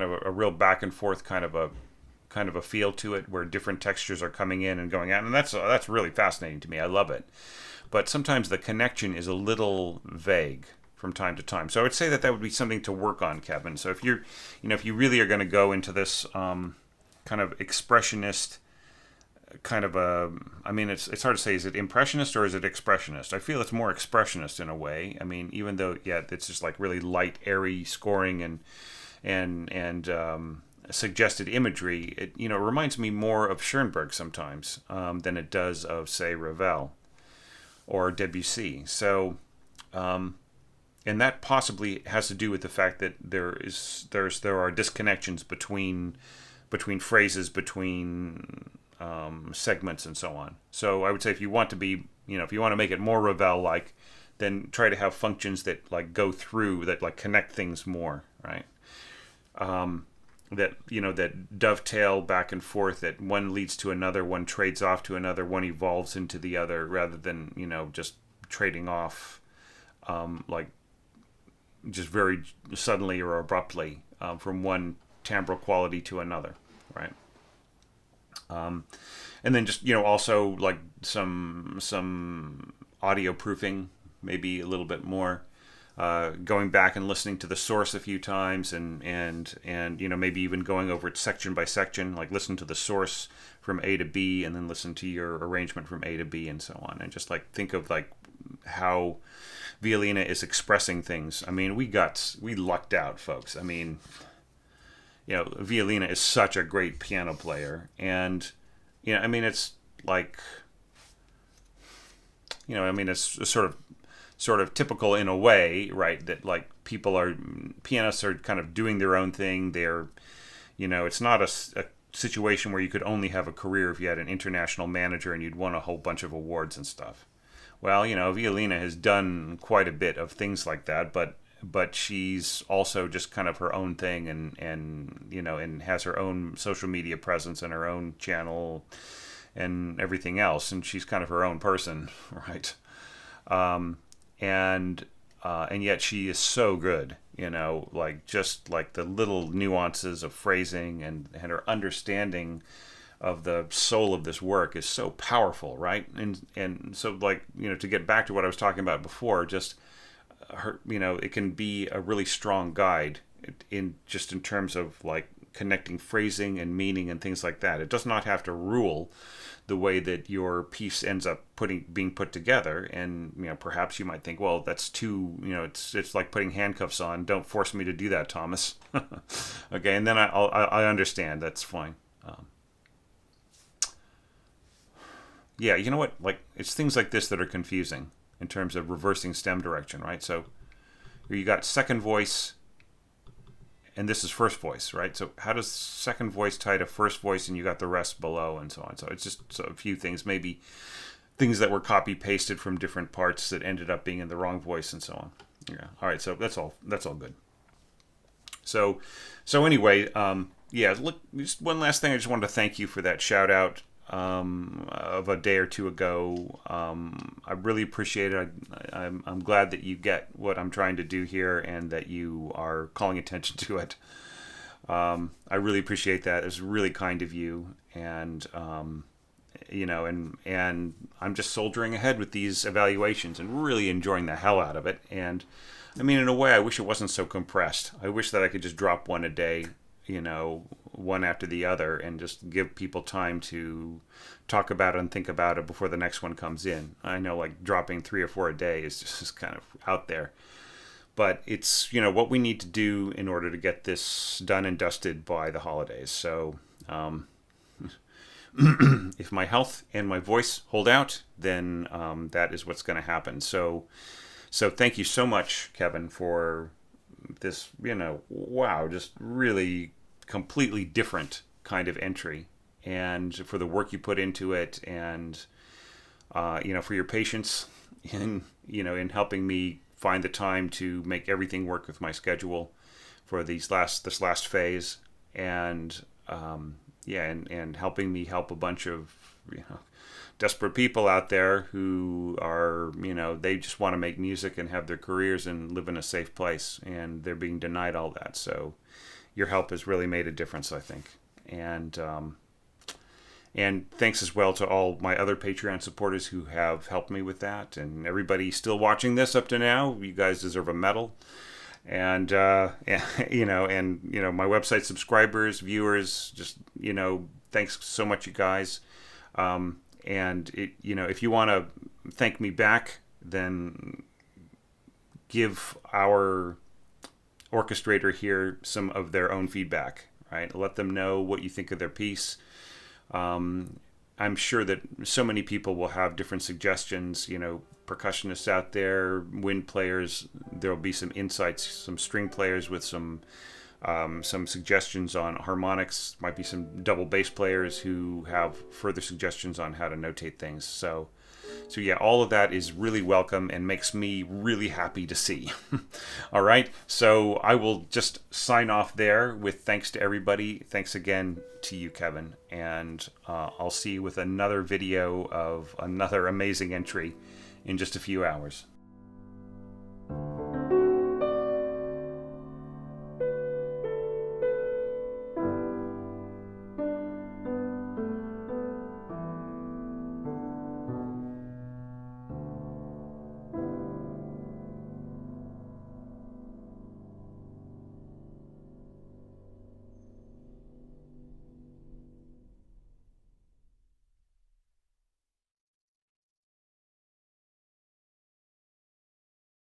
of a real back and forth kind of a feel to it, where different textures are coming in and going out, and that's really fascinating to me. I love it. But sometimes the connection is a little vague from time to time. So I would say that would be something to work on, Kevin. So if you really are going to go into this kind of expressionist kind of it's hard to say, is it impressionist or is it expressionist? I feel it's more expressionist in a way. I mean, even though, it's just like really light, airy scoring and suggested imagery, it reminds me more of Schoenberg sometimes than it does of, say, Ravel or Debussy. So and that possibly has to do with the fact that there are disconnections between phrases, between segments, and so on. So I would say if you want to make it more Ravel-like, then try to have functions that like go through, that like connect things more, right? That dovetail back and forth, that one leads to another, one trades off to another, one evolves into the other, rather than just trading off like just very suddenly or abruptly from one timbral quality to another, right? And then just also like some audio proofing, maybe a little bit more, going back and listening to the source a few times, and maybe even going over it section by section, like listen to the source from A to B and then listen to your arrangement from A to B and so on, and just like think of like how Violina is expressing things. I mean, we lucked out, folks. I mean, Violina is such a great piano player, and it's like, it's sort of typical in a way, right? That like pianists are kind of doing their own thing. They're, it's not a situation where you could only have a career if you had an international manager and you'd won a whole bunch of awards and stuff. Well, Violina has done quite a bit of things like that, but she's also just kind of her own thing, and has her own social media presence and her own channel and everything else, and she's kind of her own person, right? And yet she is so good, like just like the little nuances of phrasing and her understanding of the soul of this work is so powerful, right? And so like, to get back to what I was talking about before, just her, it can be a really strong guide in terms of like connecting phrasing and meaning and things like that. It does not have to rule the way that your piece ends up being put together. And perhaps you might think, well, that's too, it's like putting handcuffs on. Don't force me to do that, Thomas. Okay, and then I understand. That's fine. Yeah, you know what? Like, it's things like this that are confusing in terms of reversing stem direction, right? So you got second voice, and this is first voice, right? So how does second voice tie to first voice, and you got the rest below, and so on? So it's just a few things, maybe things that were copy pasted from different parts that ended up being in the wrong voice, and so on. Yeah. All right. So that's all good. So anyway, yeah. Look, just one last thing. I just wanted to thank you for that shout out. of a day or two ago. I really appreciate it. I'm glad that you get what I'm trying to do here and that you are calling attention to it. I really appreciate that. It's really kind of you, and and I'm just soldiering ahead with these evaluations and really enjoying the hell out of it. And I mean, in a way, I wish it wasn't so compressed. I wish that I could just drop one a day, one after the other, and just give people time to talk about it and think about it before the next one comes in. I know, like, dropping 3 or 4 a day is just kind of out there. But it's, what we need to do in order to get this done and dusted by the holidays. So if my health and my voice hold out, then that is what's going to happen. So thank you so much, Kevin, for this, wow, just really completely different kind of entry, and for the work you put into it, and for your patience in helping me find the time to make everything work with my schedule for this last phase, and and helping me help a bunch of desperate people out there who are, they just want to make music and have their careers and live in a safe place, and they're being denied all that. So your help has really made a difference, I think. And thanks as well to all my other Patreon supporters who have helped me with that, and everybody still watching this up to now. You guys deserve a medal. And my website subscribers, viewers, just, thanks so much, you guys. And if you want to thank me back, then give our orchestrator here some of their own feedback, right? Let them know what you think of their piece. I'm sure that so many people will have different suggestions, percussionists out there, wind players. There'll be some insights, some string players with some suggestions on harmonics. Might be some double bass players who have further suggestions on how to notate things. So yeah, all of that is really welcome and makes me really happy to see. All right, so I will just sign off there with thanks to everybody. Thanks again to you, Kevin, and I'll see you with another video of another amazing entry in just a few hours.